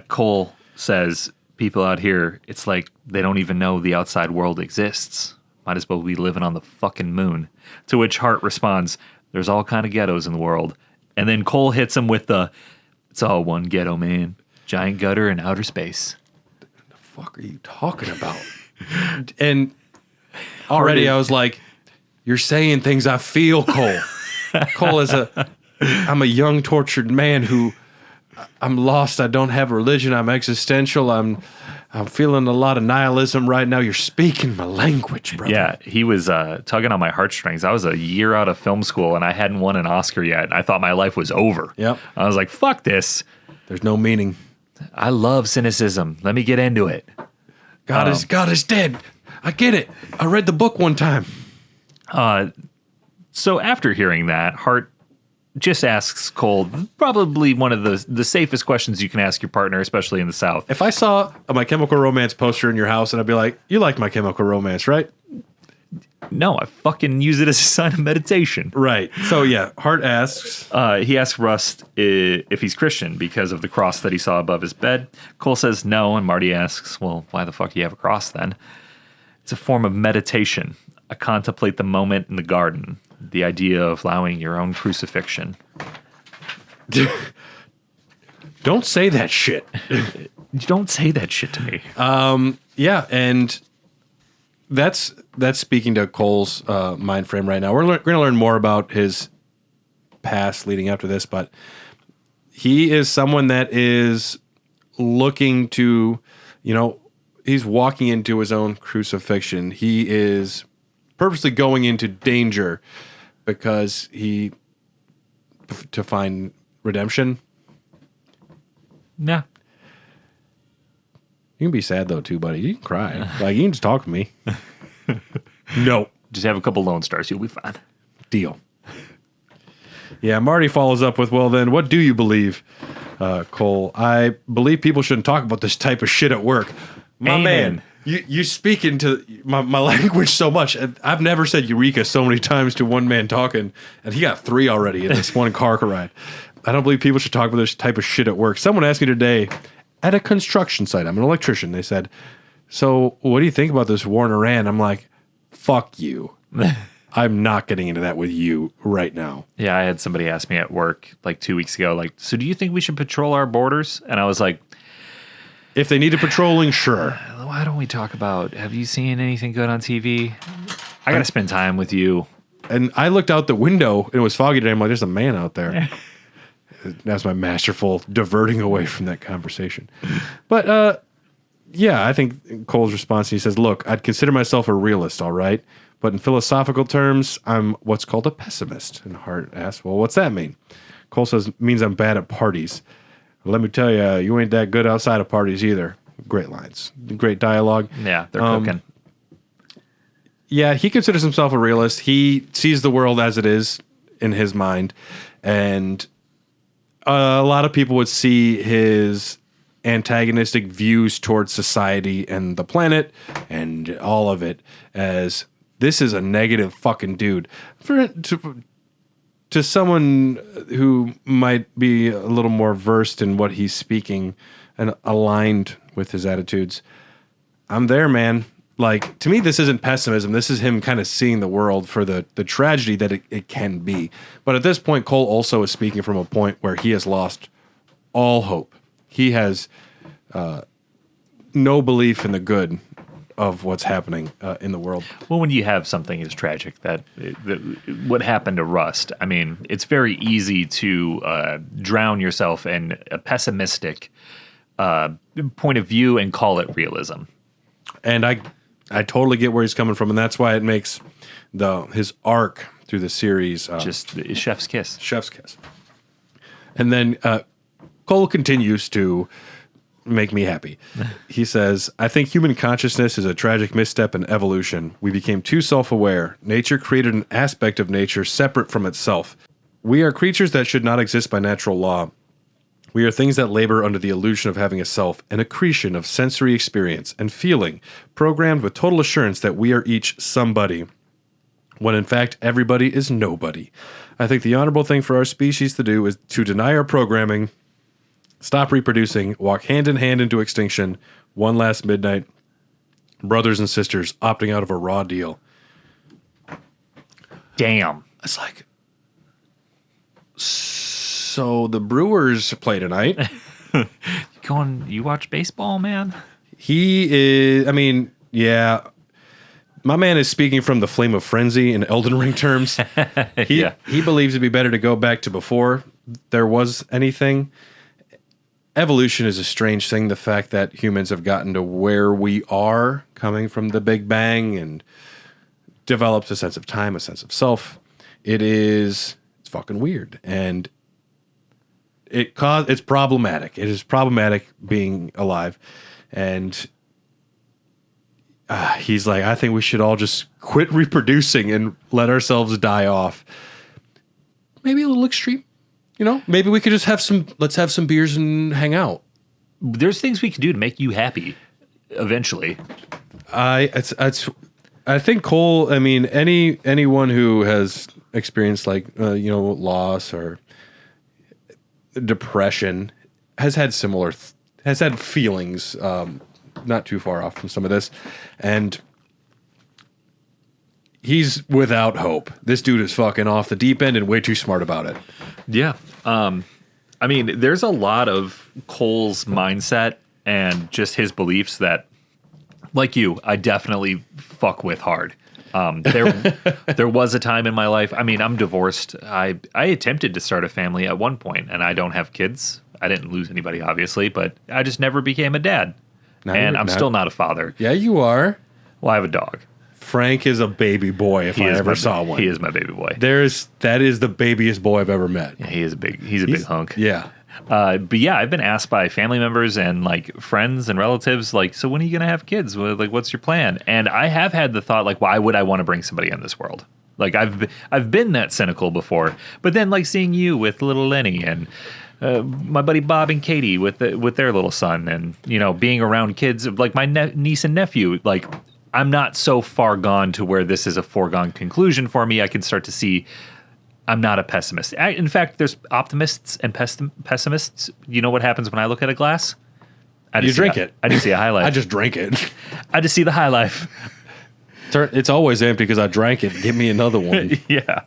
Cohle says, people out here, it's like they don't even know the outside world exists. Might as well be living on the fucking moon. To which Hart responds, there's all kind of ghettos in the world. And then Cohle hits him with it's all one ghetto, man. Giant gutter in outer space. What the fuck are you talking about? And already I was like, you're saying things I feel, Cohle. Cohle I'm a young tortured man who I'm lost. I don't have a religion. I'm existential. I'm feeling a lot of nihilism right now. You're speaking my language, brother. Yeah, he was tugging on my heartstrings. I was a year out of film school, and I hadn't won an Oscar yet. And I thought my life was over. Yep. I was like, fuck this. There's no meaning. I love cynicism. Let me get into it. God is dead. I get it. I read the book one time. So after hearing that, Hart just asks Cohle probably one of the safest questions you can ask your partner, especially in the South. If I saw a My Chemical Romance poster in your house and I'd be like, you like My Chemical Romance, right? No, I fucking use it as a sign of meditation. Right. So yeah, Hart asks. He asks Rust if he's Christian because of the cross that he saw above his bed. Cohle says no, and Marty asks, well, why the fuck do you have a cross then? It's a form of meditation. I contemplate the moment in the garden. The idea of allowing your own crucifixion. Don't say that shit. Don't say that shit to me. Yeah, and that's speaking to Cole's mind frame right now. We're going to learn more about his past leading up to this, but he is someone that is looking to, he's walking into his own crucifixion. He is purposely going into danger because to find redemption. Nah. You can be sad though too, buddy. You can cry. Like you can just talk to me. No. Just have a couple Lone Stars. You'll be fine. Deal. Yeah, Marty follows up with, well then, what do you believe, Cohle? I believe people shouldn't talk about this type of shit at work. My Amen. man. You speak into my language so much. I've never said eureka so many times to one man talking, and he got 3 already in this one car ride. I don't believe people should talk about this type of shit at work. Someone asked me today at a construction site. I'm an electrician. They said, so what do you think about this war in Iran? I'm like, fuck you. I'm not getting into that with you right now. Yeah, I had somebody ask me at work like 2 weeks ago, like, so do you think we should patrol our borders? And I was like, if they needed patrolling, sure. Why don't we talk about, have you seen anything good on TV? I got to spend time with you. And I looked out the window, and it was foggy today. I'm like, there's a man out there. That's my masterful diverting away from that conversation. But, yeah, I think Cole's response, he says, look, I'd consider myself a realist, all right? But in philosophical terms, I'm what's called a pessimist. And Hart asks, well, what's that mean? Cohle says, it means I'm bad at parties. Let me tell you, you ain't that good outside of parties either. Great lines. Great dialogue. Yeah, they're cooking. Yeah, he considers himself a realist. He sees the world as it is in his mind. And a lot of people would see his antagonistic views towards society and the planet and all of it as this is a negative fucking dude. To someone who might be a little more versed in what he's speaking and aligned with his attitudes, I'm there, man. Like, to me, this isn't pessimism. This is him kind of seeing the world for the tragedy that it can be. But at this point, Cohle also is speaking from a point where he has lost all hope. He has no belief in the good of what's happening in the world. Well, when you have something as tragic that what happened to Rust, I mean, it's very easy to drown yourself in a pessimistic point of view and call it realism. And I totally get where he's coming from, and that's why it makes his arc through the series just chef's kiss. Chef's kiss. And then Cohle continues to make me happy. He says, I think human consciousness is a tragic misstep in evolution. We became too self-aware. Nature created an aspect of nature separate from itself. We are creatures that should not exist by natural law. We are things that labor under the illusion of having a self, an accretion of sensory experience and feeling, programmed with total assurance that we are each somebody, when in fact everybody is nobody. I think the honorable thing for our species to do is to deny our programming, stop reproducing, walk hand in hand into extinction, one last midnight, brothers and sisters opting out of a raw deal. Damn. It's like, so the Brewers play tonight. You watch baseball, man? He is, I mean, yeah. My man is speaking from the flame of frenzy in Elden Ring terms. He believes it'd be better to go back to before there was anything. Evolution is a strange thing. The fact that humans have gotten to where we are, coming from the Big Bang, and developed a sense of time, a sense of self. It's fucking weird. And it's problematic. It is problematic being alive. And he's like, I think we should all just quit reproducing and let ourselves die off. Maybe a little extreme. You know, maybe we could just let's have some beers and hang out. There's things we can do to make you happy eventually. I think Cohle, I mean, anyone who has experienced loss or depression has had feelings not too far off from some of this, and he's without hope. This dude is fucking off the deep end and way too smart about it. Yeah. I mean, there's a lot of Cole's mindset and just his beliefs that, like you, I definitely fuck with hard. There was a time in my life. I mean, I'm divorced. I attempted to start a family at one point, and I don't have kids. I didn't lose anybody, obviously, but I just never became a dad. I'm still not a father. Yeah, you are. Well, I have a dog. Frank is a baby boy if I ever saw one. He is my baby boy. That is the babiest boy I've ever met. Yeah, he's a big hunk. Yeah. But yeah, I've been asked by family members and like friends and relatives, like, so when are you going to have kids? Like, what's your plan? And I have had the thought, like, why would I want to bring somebody in this world? Like, I've been that cynical before. But then, like, seeing you with little Lenny and my buddy Bob and Katie with their little son, and being around kids like my niece and nephew, like, I'm not so far gone to where this is a foregone conclusion for me. I can start to see. I'm not a pessimist. In fact, there's optimists and pessimists. You know what happens when I look at a glass? You drink it. I just see a high life. I just drink it. I just see the high life. It's always empty because I drank it. Give me another one. Yeah.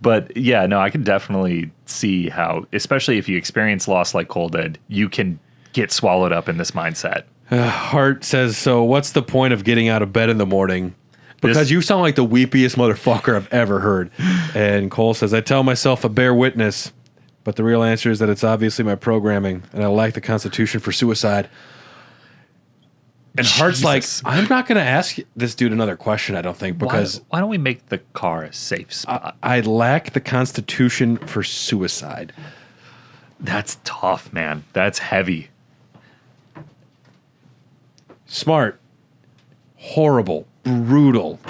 But yeah, no, I can definitely see how, especially if you experience loss like Cohle did, you can get swallowed up in this mindset. Hart says, so what's the point of getting out of bed in the morning? Because you sound like the weepiest motherfucker I've ever heard. And Cohle says, I tell myself a bear witness, but the real answer is that it's obviously my programming, and I lack the constitution for suicide. And Hart's like, I'm not going to ask this dude another question, I don't think, because... Why don't we make the car a safe spot? I lack the constitution for suicide. That's tough, man. That's heavy. Smart. Horrible. Brutal,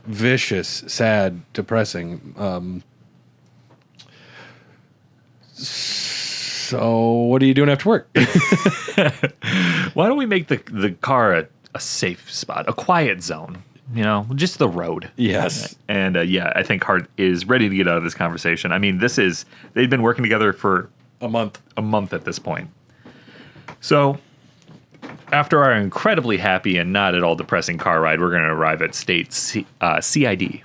vicious, sad, depressing. So what are you doing after work? Why don't we make the car a safe spot, a quiet zone? Just the road. Yes. And yeah, I think Hart is ready to get out of this conversation. I mean, they've been working together for a month at this point. So after our incredibly happy and not at all depressing car ride, we're going to arrive at State CID.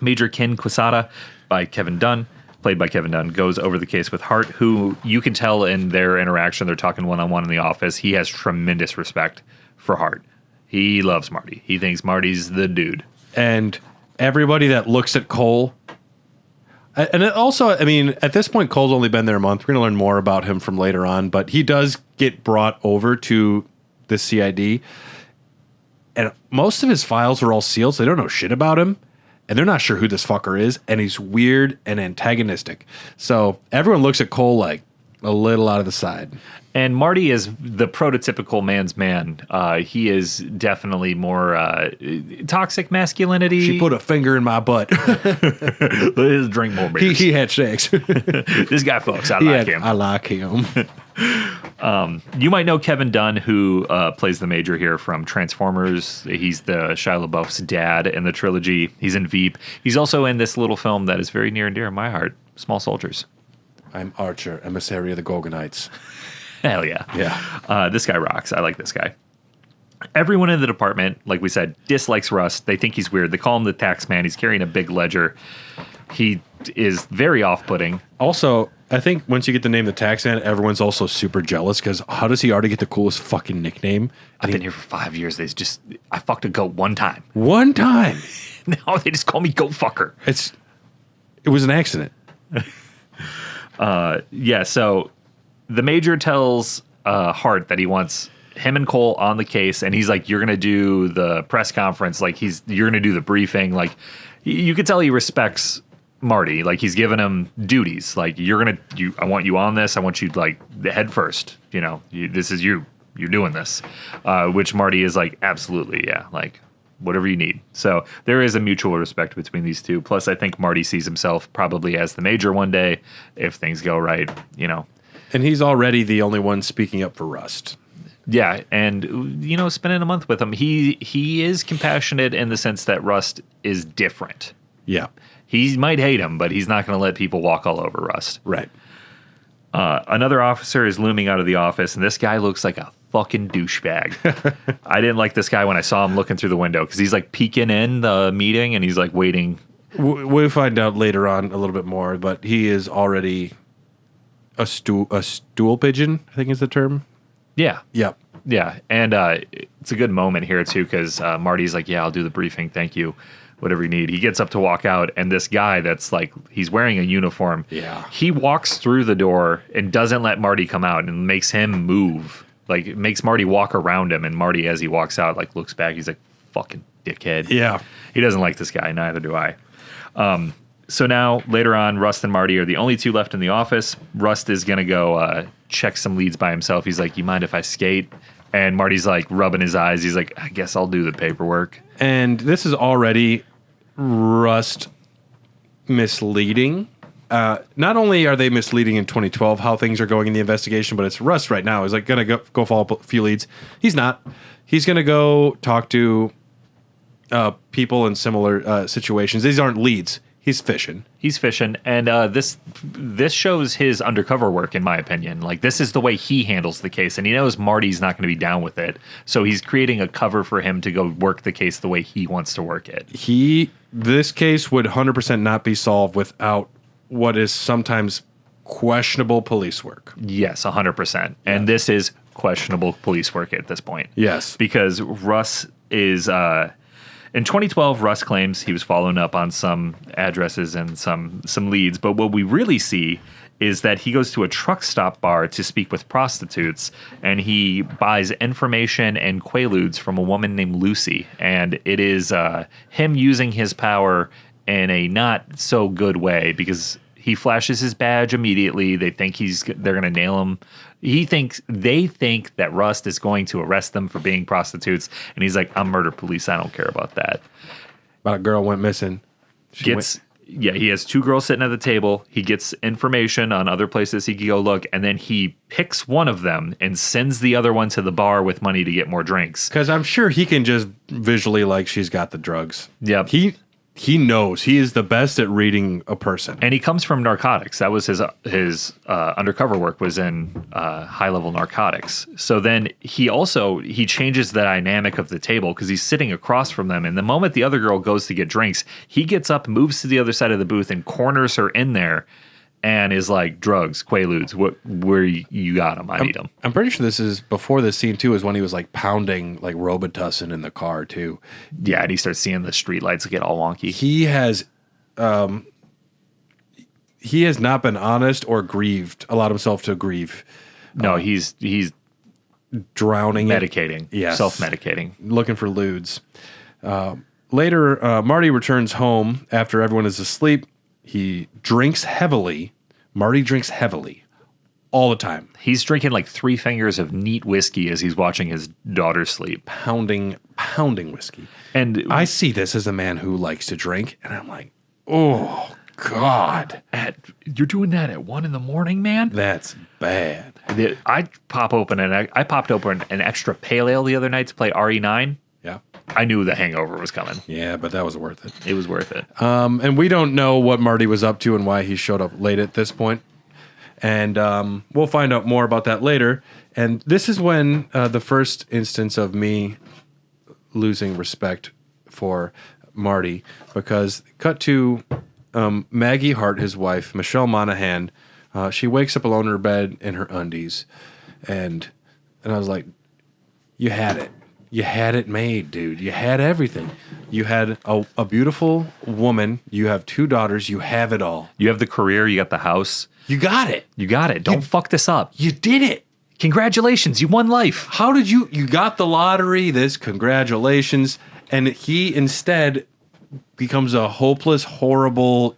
Major Ken Quesada, played by Kevin Dunn, goes over the case with Hart, who you can tell in their interaction, they're talking one-on-one in the office. He has tremendous respect for Hart. He loves Marty. He thinks Marty's the dude. And everybody that looks at Cohle, and also, I mean, at this point, Cole's only been there a month. We're going to learn more about him from later on, but he does get brought over to the CID, and most of his files are all sealed, so they don't know shit about him, and they're not sure who this fucker is, and he's weird and antagonistic. So everyone looks at Cohle like, a little out of the side. And Marty is the prototypical man's man. He is definitely more toxic masculinity. She put a finger in my butt. Let's drink more beers. he had sex. This guy fucks. I like him. I like him. You might know Kevin Dunn, who plays the Major here from Transformers. He's the Shia LaBeouf's dad in the trilogy. He's in Veep. He's also in this little film that is very near and dear in my heart, Small Soldiers. I'm Archer, emissary of the Gorgonites. Hell yeah. Yeah. This guy rocks. I like this guy. Everyone in the department, like we said, dislikes Rust. They think he's weird. They call him the tax man. He's carrying a big ledger. He is very off-putting. Also, I think once you get the name the tax man, everyone's also super jealous because how does he already get the coolest fucking nickname? I've been here for 5 years. I fucked a goat one time. One time. Now they just call me goat fucker. It was an accident. So the Major tells Hart that he wants him and Cohle on the case, and he's like, "You're gonna do the press conference, like you're gonna do the briefing." Like, you could tell he respects Marty. Like, he's giving him duties. Like, I want you on this. I want you like the head first. You know, this is you. You're doing this. Which Marty is like, absolutely, yeah. Like, whatever you need. So there is a mutual respect between these two. Plus, I think Marty sees himself probably as the Major one day if things go right. You know. And he's already the only one speaking up for Rust. Yeah, and spending a month with him, he is compassionate in the sense that Rust is different. Yeah. He might hate him, but he's not going to let people walk all over Rust. Right. Another officer is looming out of the office, and this guy looks like a fucking douchebag. I didn't like this guy when I saw him looking through the window because he's like peeking in the meeting, and he's like waiting. We'll find out later on a little bit more, but he is already a stool pigeon, I think is the term. Yeah. Yep. Yeah, and it's a good moment here, too, because Marty's like, yeah, I'll do the briefing, thank you, whatever you need. He gets up to walk out, and this guy that's like, he's wearing a uniform. Yeah. He walks through the door and doesn't let Marty come out and makes him move. Like, it makes Marty walk around him, and Marty, as he walks out, like, looks back. He's like, fucking dickhead. Yeah. He doesn't like this guy, neither do I. So now, later on, Rust and Marty are the only two left in the office. Rust is going to go check some leads by himself. He's like, you mind if I skate? And Marty's like rubbing his eyes. He's like, I guess I'll do the paperwork. And this is already Rust misleading. Not only are they misleading in 2012 how things are going in the investigation, but it's Rust right now. He's like going to go follow up a few leads. He's not. He's going to go talk to people in similar situations. These aren't leads. He's fishing. And this shows his undercover work, in my opinion. Like, this is the way he handles the case, and he knows Marty's not going to be down with it. So he's creating a cover for him to go work the case the way he wants to work it. This case would 100% not be solved without what is sometimes questionable police work. Yes, 100%. And this is questionable police work at this point. Yes. Because Russ is... in 2012, Russ claims he was following up on some addresses and some leads, but what we really see is that he goes to a truck stop bar to speak with prostitutes, and he buys information and quaaludes from a woman named Lucy, and it is him using his power in a not so good way because he flashes his badge immediately. They think they're going to nail him. They think that Rust is going to arrest them for being prostitutes, and he's like, I'm murder police. I don't care about that. About a girl went missing. He has two girls sitting at the table. He gets information on other places he can go look, and then he picks one of them and sends the other one to the bar with money to get more drinks. Because I'm sure he can just visually, like, she's got the drugs. Yep. He knows. He is the best at reading a person. And he comes from narcotics. That was his undercover work was in high-level narcotics. So then he changes the dynamic of the table because he's sitting across from them. And the moment the other girl goes to get drinks, he gets up, moves to the other side of the booth, and corners her in there and is like, drugs, quaaludes, where you got them? I need them. I'm pretty sure this is before this scene, too, is when he was, like, pounding, like, Robitussin in the car, too. Yeah, and he starts seeing the streetlights get all wonky. He has not been honest or allowed himself to grieve. No, he's drowning. Medicating. Yes. Self-medicating. Looking for lewds. Later, Marty returns home after everyone is asleep. He drinks heavily. Marty drinks heavily. all the time. He's drinking like 3 fingers of neat whiskey as he's watching his daughter sleep. Pounding whiskey. And I see this as a man who likes to drink, and I'm like, oh, God. You're doing that at 1 a.m, man? That's bad. I popped open an extra pale ale the other night to play RE9. Yeah. I knew the hangover was coming. Yeah, but that was worth it. It was worth it. And we don't know what Marty was up to and why he showed up late at this point. And we'll find out more about that later. And this is when the first instance of me losing respect for Marty, because cut to Maggie Hart, his wife, Michelle Monaghan. She wakes up alone in her bed in her undies. And I was like, you had it. You had it made, dude. You had everything. You had a beautiful woman. You have 2 daughters. You have it all. You have the career. You got the house. You got it. You got it. Don't fuck this up. You did it. Congratulations. You won life. How did you got the lottery? Congratulations. And he instead becomes a hopeless, horrible,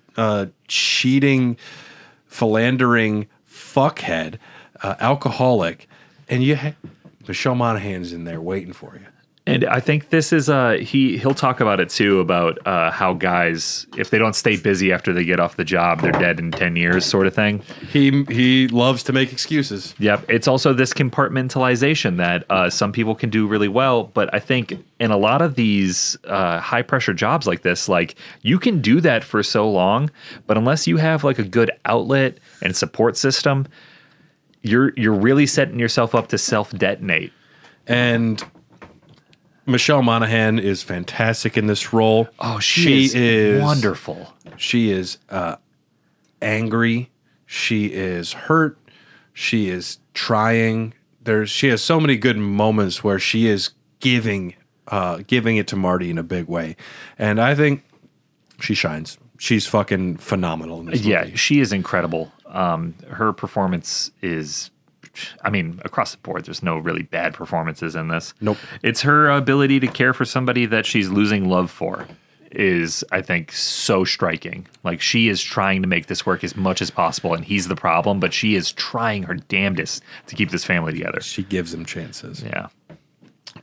cheating, philandering fuckhead, alcoholic. And Michelle Monaghan's in there waiting for you. And I think this is he'll talk about it too, about how guys, if they don't stay busy after they get off the job, they're dead in 10 years sort of thing. He loves to make excuses. Yep. It's also this compartmentalization that some people can do really well. But I think in a lot of these high pressure jobs like this, like you can do that for so long, but unless you have like a good outlet and support system, you're really setting yourself up to self-detonate. And Michelle Monaghan is fantastic in this role. Oh, she is wonderful. She is angry. She is hurt. She is trying. She has so many good moments where she is giving it to Marty in a big way. And I think she shines. She's fucking phenomenal in this movie. Yeah, she is incredible. Her performance is, I mean, across the board, there's no really bad performances in this. Nope. It's her ability to care for somebody that she's losing love for is, I think, so striking. Like, she is trying to make this work as much as possible, and he's the problem, but she is trying her damnedest to keep this family together. She gives him chances. Yeah.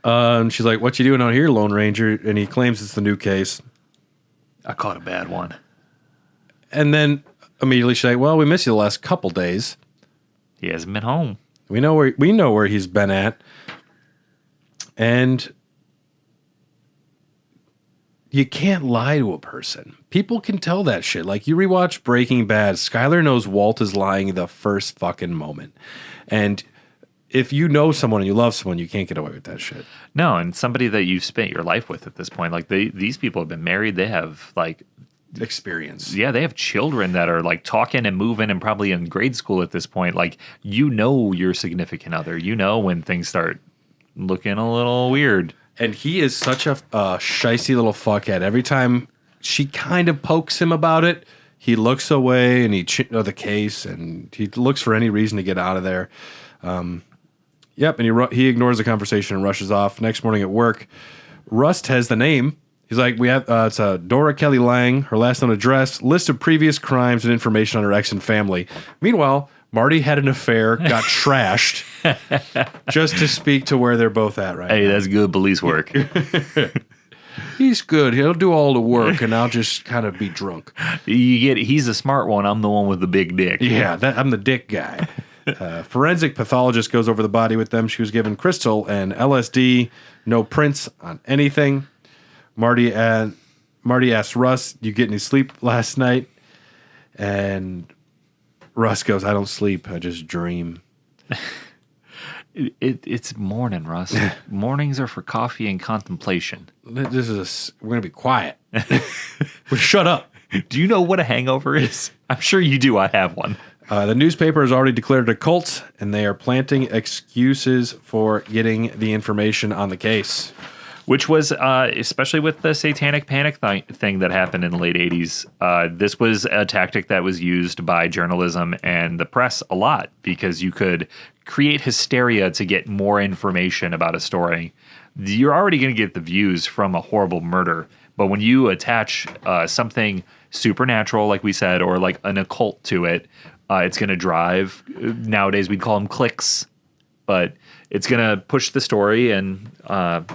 And she's like, what you doing out here, Lone Ranger? And he claims it's the new case. I caught a bad one. And then immediately she's like, well, we missed you the last couple days. He hasn't been home. We know where he's been at. And you can't lie to a person. People can tell that shit. Like, you rewatch Breaking Bad, Skyler knows Walt is lying the first fucking moment. And if you know someone and you love someone, you can't get away with that shit. No, and somebody that you've spent your life with at this point, like these people have been married, they have like experience. Yeah, they have children that are like talking and moving and probably in grade school at this point. Like, you know your significant other. You know when things start looking a little weird. And he is such a shicey little fuckhead. Every time she kind of pokes him about it, he looks away and the case, and he looks for any reason to get out of there. Yep, and he ignores the conversation and rushes off. Next morning at work, Rust has the name. He's like, we have it's Dora Kelly Lange, her last known address, list of previous crimes and information on her ex and family. Meanwhile, Marty had an affair, got trashed, just to speak to where they're both at right now. Hey, that's good police work. He's good. He'll do all the work, and I'll just kind of be drunk. You get it. He's the smart one. I'm the one with the big dick. Yeah, I'm the dick guy. Forensic pathologist goes over the body with them. She was given crystal and LSD. No prints on anything. Marty asks Russ, "You get any sleep last night?" And Russ goes, "I don't sleep. I just dream." It's morning, Russ. Mornings are for coffee and contemplation. We're gonna be quiet. Shut up. Do you know what a hangover is? I'm sure you do. I have one. The newspaper has already declared it a cult, and they are planting excuses for getting the information on the case. Which was, especially with the satanic panic thing that happened in the late 80s, this was a tactic that was used by journalism and the press a lot, because you could create hysteria to get more information about a story. You're already going to get the views from a horrible murder, but when you attach something supernatural, like we said, or like an occult to it, It's going to drive. Nowadays, we'd call them clicks. But it's going to push the story, and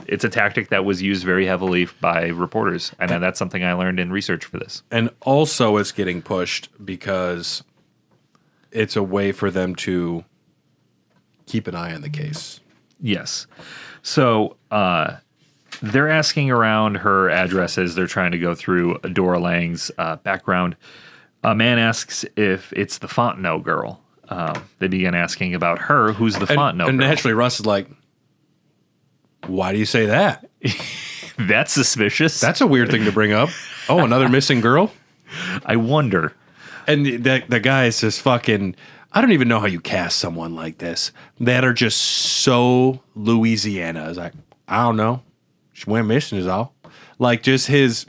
it's a tactic that was used very heavily by reporters. And that's something I learned in research for this. And also it's getting pushed because it's a way for them to keep an eye on the case. Yes. So they're asking around her addresses. They're trying to go through Dora Lange's background. A man asks if it's the Fontenot girl. They begin asking about her, who's the Fontenot and girl. naturally, Russ is like, why do you say that? That's suspicious. That's a weird thing to bring up. Oh, another missing girl? I wonder. And the guy is just fucking, I don't even know how you cast someone like this that are just so Louisiana. It's like, I don't know. She went missing is all. Like just he's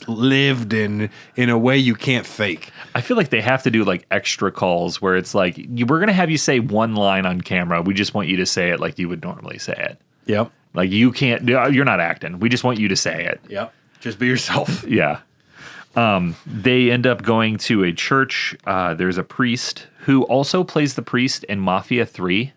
lived in a way you can't fake. I feel like they have to do like extra calls where it's like, we're going to have you say one line on camera. We just want you to say it like you would normally say it. Yep. Like you can't, you're not acting. We just want you to say it. Yep. Just be yourself. Yeah. They end up going to a church. There's a priest who also plays the priest in Mafia 3.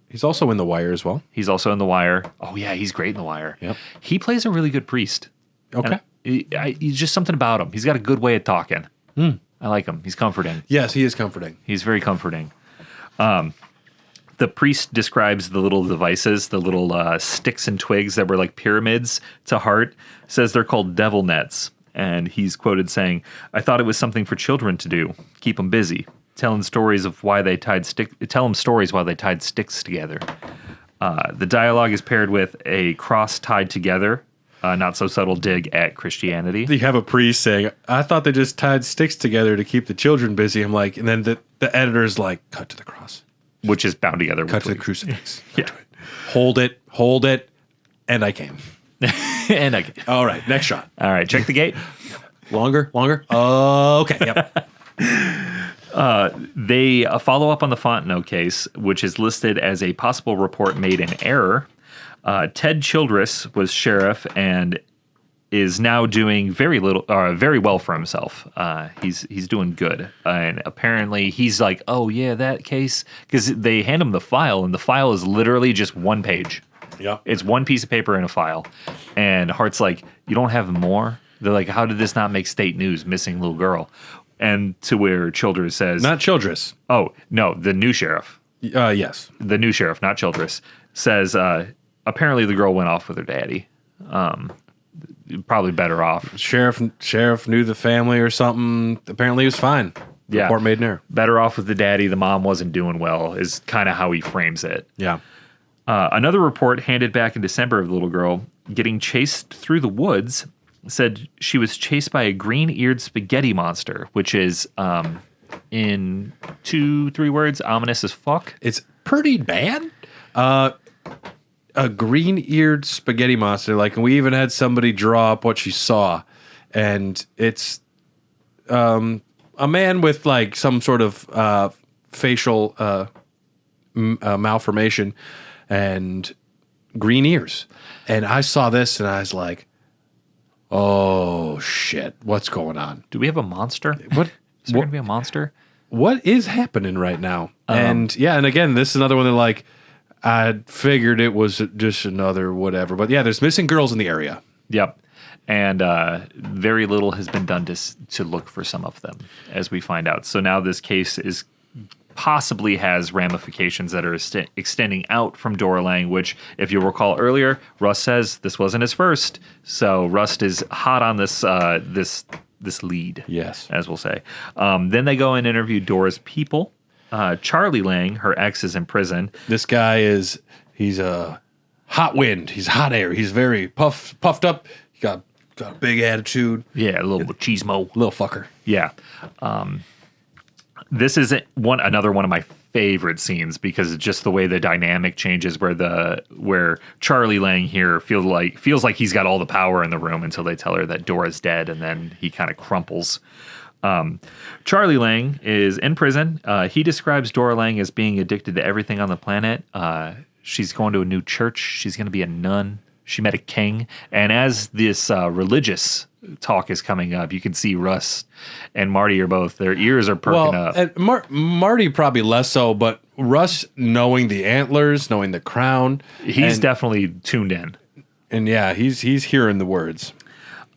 He's also in The Wire as well. He's also in The Wire. Oh, yeah, he's great in The Wire. Yep. He plays a really good priest. Okay. He's just something about him. He's got a good way of talking. I like him. He's comforting. Yes, he is comforting. He's very comforting. The priest describes the little devices, the little sticks and twigs that were like pyramids to Hart, says they're called devil nets. And he's quoted saying, I thought it was something for children to do. Keep them busy. Tell them stories while they tied sticks together. The dialogue is paired with a cross tied together, not so subtle dig at Christianity. You have a priest saying, I thought they just tied sticks together to keep the children busy. I'm like, and then the editor's like, cut to the cross. Which is bound together. Cut to the crucifix. Yeah. Hold it, and I came. And All right, next shot. All right, check the gate. Longer. Okay, yep. They follow up on the Fontenot case, which is listed as a possible report made in error. Ted Childress was sheriff and is now doing very well for himself. He's doing good, and apparently he's like, oh yeah, that case, because they hand him the file, and the file is literally just one page. Yeah, it's one piece of paper in a file, and Hart's like, you don't have more? They're like, how did this not make state news? Missing little girl. And to where Childress says... Not Childress. Oh, no, the new sheriff. Yes. The new sheriff, not Childress, says apparently the girl went off with her daddy. Probably better off. Sheriff knew the family or something. Apparently he was fine. Yeah. Report made in error. Better off with the daddy. The mom wasn't doing well is kind of how he frames it. Yeah. Another report handed back in December of the little girl getting chased through the woods said she was chased by a green-eared spaghetti monster, which is, in 2-3 words, ominous as fuck. It's pretty bad. A green-eared spaghetti monster. Like, we even had somebody draw up what she saw, and it's a man with like some sort of facial malformation and green ears. And I saw this, and I was like, oh shit, what's going on? Do we have a monster? What Is there going to be a monster? What is happening right now? And again, this is another one that like I figured it was just another whatever. But yeah, there's missing girls in the area. Yep. And very little has been done to look for some of them, as we find out. So now this case is possibly has ramifications that are extending out from Dora Lange, which, if you'll recall earlier, Russ says this wasn't his first. So Rust is hot on this this lead, Yes. as we'll say. Then they go and interview Dora's people. Charlie Lange, her ex, is in prison. This guy he's a hot wind. He's hot air. He's very puffed up. He got a big attitude. Yeah, a little machismo. Little fucker. Yeah. This is another one of my favorite scenes because it's just the way the dynamic changes where Charlie Lange here feels like he's got all the power in the room until they tell her that Dora's dead, and then he kind of crumples. Charlie Lange is in prison. He describes Dora Lange as being addicted to everything on the planet. She's going to a new church. She's going to be a nun. She met a king. And as this religious talk is coming up. You can see Russ and Marty are both, their ears are perking up. And Marty probably less so, but Russ, knowing the antlers, knowing the crown. He's definitely tuned in. And yeah, he's hearing the words.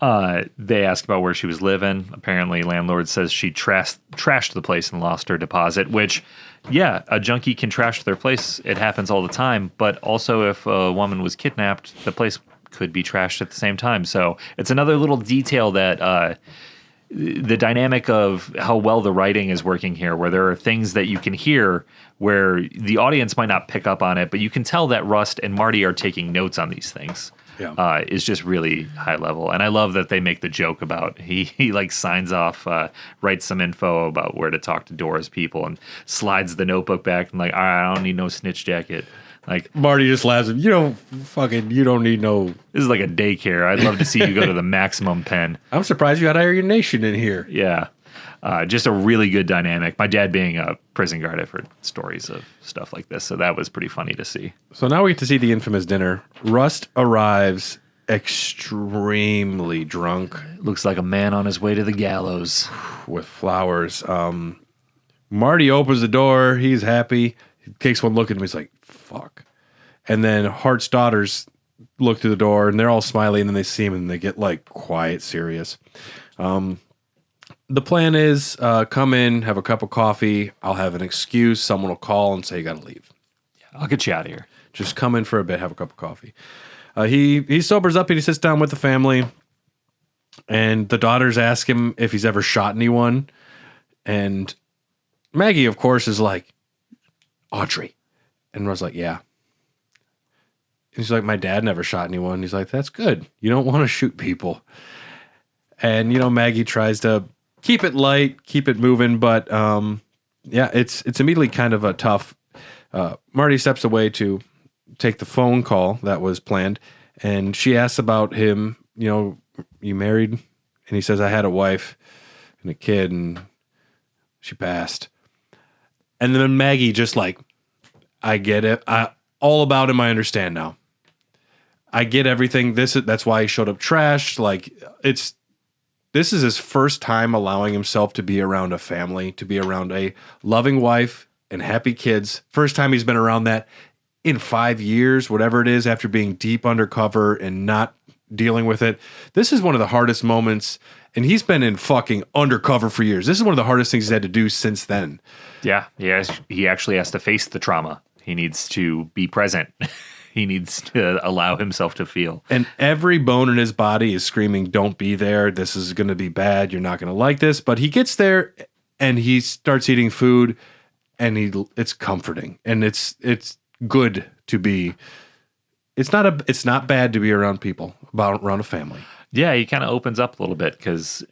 They ask about where she was living. Apparently, landlord says she trashed the place and lost her deposit, which, yeah, a junkie can trash their place. It happens all the time. But also, if a woman was kidnapped, the place could be trashed at the same time. So it's another little detail that the dynamic of how well the writing is working here, where there are things that you can hear where the audience might not pick up on it, but you can tell that Rust and Marty are taking notes on these things. Yeah. Is just really high level. And I love that they make the joke about he like signs off, writes some info about where to talk to Dora's people and slides the notebook back and like, all right, I don't need no snitch jacket. Like Marty just laughs. You don't need no. This is like a daycare. I'd love to see you go to the maximum pen. I'm surprised you got Iron Nation in here. Yeah. Just a really good dynamic. My dad being a prison guard, I've heard stories of stuff like this. So that was pretty funny to see. So now we get to see the infamous dinner. Rust arrives extremely drunk. Looks like a man on his way to the gallows. With flowers. Marty opens the door. He's happy. He takes one look at him. He's like, fuck. And then Hart's daughters look through the door and they're all smiley, and then they see him and they get like quiet, serious. The plan is come in, have a cup of coffee. I'll have an excuse. Someone will call and say, you got to leave. Yeah, I'll get you out of here. Just come in for a bit, have a cup of coffee. He sobers up and he sits down with the family. And the daughters ask him if he's ever shot anyone. And Maggie, of course, is like, Audrey. And Russ like, yeah. And he's like, my dad never shot anyone. He's like, that's good. You don't want to shoot people. And, Maggie tries to keep it light, keep it moving. But, yeah, it's immediately kind of a tough. Marty steps away to take the phone call that was planned. And she asks about him, you married? And he says, I had a wife and a kid and she passed. And then Maggie just like, I get it. All about him, I understand now. I get everything. That's why he showed up trashed. Like, this is his first time allowing himself to be around a family, to be around a loving wife and happy kids. First time he's been around that in 5 years, whatever it is, after being deep undercover and not dealing with it. This is one of the hardest moments, and he's been in fucking undercover for years. This is one of the hardest things he's had to do since then. Yeah, he actually has to face the trauma. He needs to be present. He needs to allow himself to feel. And every bone in his body is screaming, don't be there. This is going to be bad. You're not going to like this. But he gets there and he starts eating food, and it's comforting. And it's good to be. It's not bad to be around people, around a family. Yeah, he kind of opens up a little bit because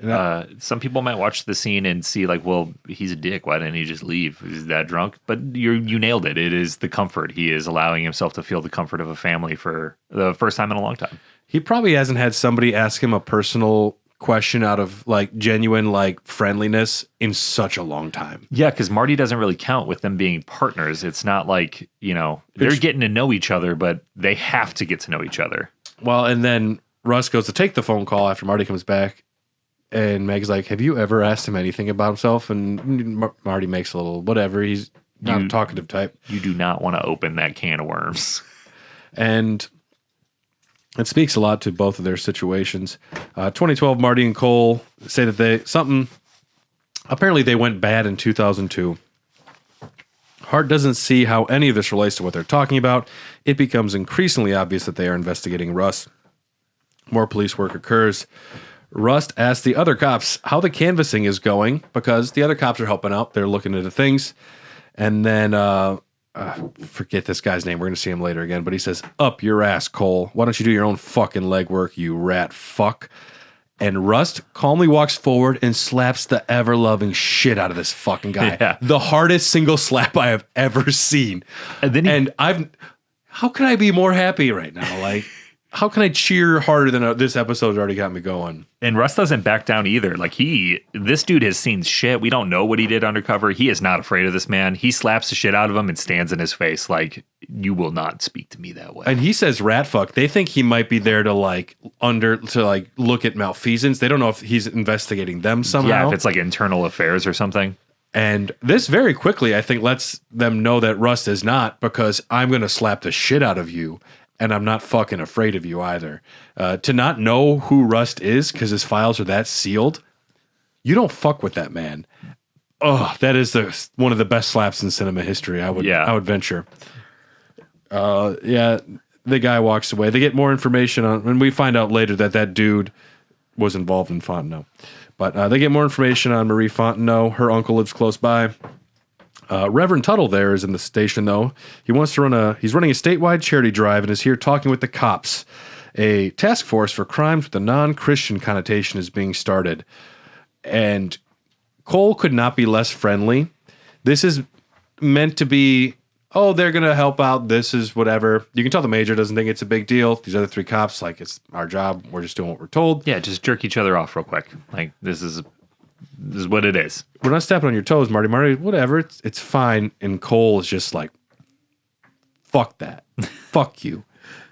some people might watch the scene and see like, well, he's a dick. Why didn't he just leave? He's that drunk. But you nailed it. It is the comfort. He is allowing himself to feel the comfort of a family for the first time in a long time. He probably hasn't had somebody ask him a personal question out of like genuine like friendliness in such a long time. Yeah, because Marty doesn't really count with them being partners. It's not like, they're getting to know each other, but they have to get to know each other. Well, and then Russ goes to take the phone call after Marty comes back, and Meg's like, have you ever asked him anything about himself? And Marty makes a little whatever. He's not a talkative type. You do not want to open that can of worms. And it speaks a lot to both of their situations. 2012, Marty and Cohle say that apparently they went bad in 2002. Hart doesn't see how any of this relates to what they're talking about. It becomes increasingly obvious that they are investigating Russ. More police work occurs. Rust asks the other cops how the canvassing is going because the other cops are helping out. They're looking into things. And then, forget this guy's name. We're going to see him later again. But he says, up your ass, Cohle. Why don't you do your own fucking legwork, you rat fuck? And Rust calmly walks forward and slaps the ever-loving shit out of this fucking guy. Yeah. The hardest single slap I have ever seen. How can I be more happy right now? Like, how can I cheer harder than this episode's already got me going? And Russ doesn't back down either. Like this dude has seen shit. We don't know what he did undercover. He is not afraid of this man. He slaps the shit out of him and stands in his face. Like you will not speak to me that way. And he says rat fuck. They think he might be there to look at malfeasance. They don't know if he's investigating them somehow. Yeah, if it's like internal affairs or something. And this very quickly, I think, lets them know that Rust is not, because I'm going to slap the shit out of you, and I'm not fucking afraid of you either. To not know who Rust is because his files are that sealed, you don't fuck with that man. Oh, that is one of the best slaps in cinema history, I would venture. The guy walks away. They get more information on, and we find out later that dude was involved in Fontenot. But they get more information on Marie Fontenot. Her uncle lives close by. Reverend Tuttle there is in the station, though. He's running a statewide charity drive and is here talking with the cops. A task force for crimes with a non-Christian connotation is being started. And Cohle could not be less friendly. This is meant to be, they're going to help out. This is whatever. You can tell the major doesn't think it's a big deal. These other three cops, like, it's our job. We're just doing what we're told. Yeah, just jerk each other off real quick. Like, this is what it is. We're not stepping on your toes, Marty. Marty, whatever. It's fine. And Cohle is just like, fuck that. Fuck you.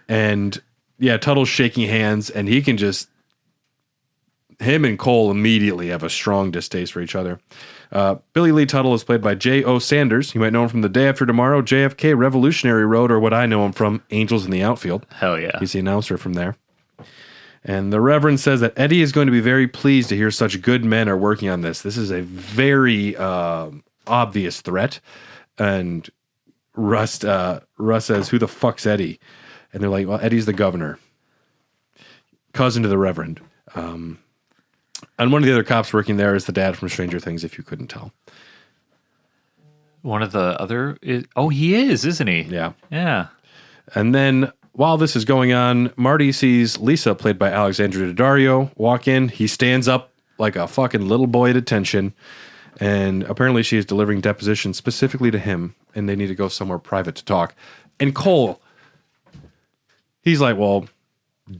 And yeah, Tuttle's shaking hands, and he can just, him and Cohle immediately have a strong distaste for each other. Billy Lee Tuttle is played by J.O. Sanders. You might know him from The Day After Tomorrow, JFK, Revolutionary Road, or what I know him from, Angels in the Outfield. Hell yeah. He's the announcer from there. And the Reverend says that Eddie is going to be very pleased to hear such good men are working on this. This is a very obvious threat. And Russ says, who the fuck's Eddie? And they're like, well, Eddie's the governor. Cousin to the Reverend. And one of the other cops working there is the dad from Stranger Things, if you couldn't tell. One of the other he is, isn't he? Yeah. Yeah. And then while this is going on, Marty sees Lisa, played by Alexandra Daddario, walk in. He stands up like a fucking little boy at attention. And apparently she is delivering depositions specifically to him, and they need to go somewhere private to talk. And Cohle, he's like, well,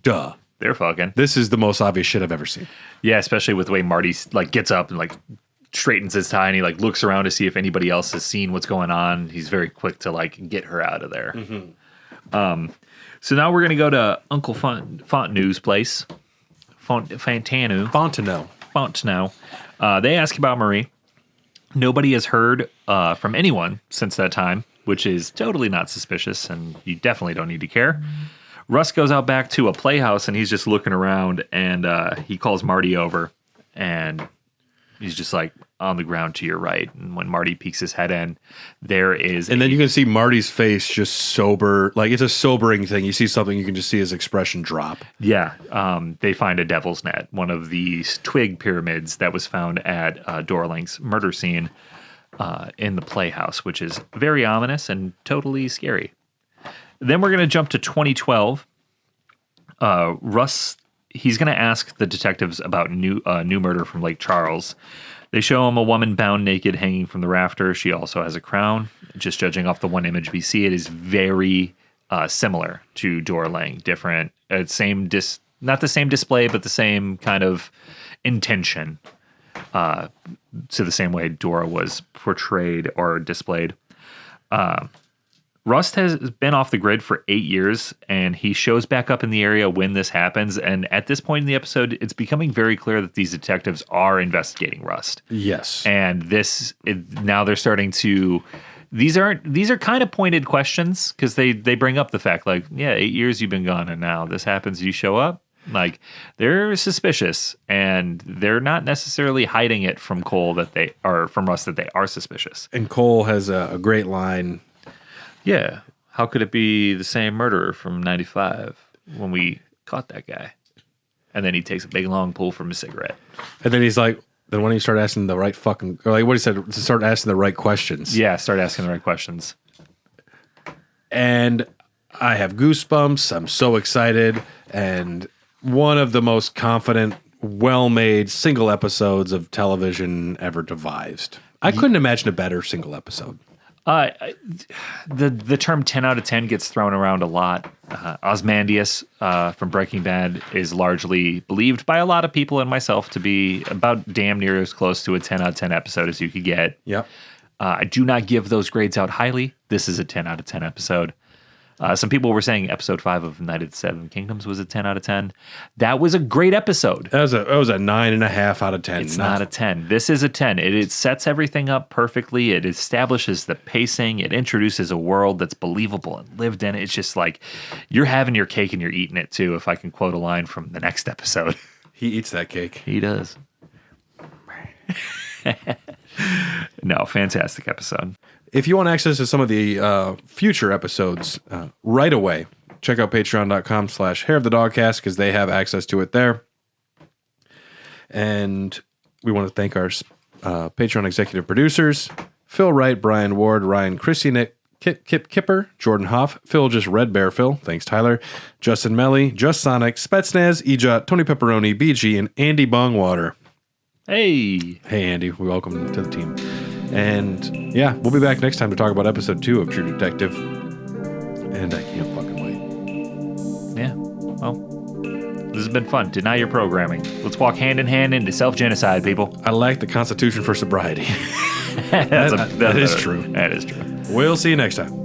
duh. They're fucking. This is the most obvious shit I've ever seen. Yeah, especially with the way Marty like gets up and like straightens his tie, and he like looks around to see if anybody else has seen what's going on. He's very quick to like get her out of there. Mm-hmm. So now we're gonna go to Uncle Fontenot's place. Fontenot. They ask about Marie. Nobody has heard from anyone since that time, which is totally not suspicious, and you definitely don't need to care. Russ goes out back to a playhouse, and he's just looking around, and he calls Marty over, and he's just like on the ground to your right. And when Marty peeks his head in, there is and then you can see Marty's face just sober. Like, it's a sobering thing. You see something, you can just see his expression drop. Yeah. They find a devil's net, one of these twig pyramids that was found at Dora Lange's murder scene in the playhouse, which is very ominous and totally scary. Then we're going to jump to 2012. Russ, he's going to ask the detectives about new murder from Lake Charles. They show him a woman bound naked hanging from the rafter. She also has a crown. Just judging off the one image we see, it is very similar to Dora Lange. Different, not the same display, but the same kind of intention. To the same way Dora was portrayed or displayed. Rust has been off the grid for 8 years, and he shows back up in the area when this happens. And at this point in the episode, it's becoming very clear that these detectives are investigating Rust. Yes. And now they're starting to. These are kind of pointed questions, because they bring up the fact, like, yeah, 8 years you've been gone, and now this happens. You show up. Like, they're suspicious, and they're not necessarily hiding it from from Rust that they are suspicious. And Cohle has a great line. Yeah. How could it be the same murderer from 95 when we caught that guy? And then he takes a big long pull from a cigarette. And then he's like, then why don't you start asking the right fucking, or like what he said, to start asking the right questions. Yeah, start asking the right questions. And I have goosebumps. I'm so excited. And one of the most confident, well-made single episodes of television ever devised. I couldn't imagine a better single episode. The term 10 out of 10 gets thrown around a lot. Ozymandias from Breaking Bad is largely believed by a lot of people and myself to be about damn near as close to a 10 out of 10 episode as you could get. Yep. I do not give those grades out highly. This is a 10 out of 10 episode. Some people were saying episode 5 of Night of the Seven Kingdoms was a 10 out of 10. That was a great episode. That was a 9.5 out of 10. It's not a 10. This is a 10. It sets everything up perfectly. It establishes the pacing. It introduces a world that's believable and lived in. It's just like you're having your cake and you're eating it too, if I can quote a line from the next episode. He eats that cake. He does. No, fantastic episode. If you want access to some of the future episodes right away, check out patreon.com/hairofthedogcast because they have access to it there. And we want to thank our Patreon executive producers, Phil Wright, Brian Ward, Ryan Christie, Nick Kip Kipper, Jordan Hoff, Phil just Red Bear Phil, thanks Tyler, Justin Melly, Just Sonic, Spetsnaz, Ejot, Tony Pepperoni, BG, and Andy Bongwater. Hey, Andy, we welcome to the team. And yeah, we'll be back next time to talk about episode 2 of True Detective. And I can't fucking wait. Yeah, well, this has been fun. Deny your programming. Let's walk hand in hand into self-genocide, people. I like the Constitution for sobriety. That is true. That is true. That is true. We'll see you next time.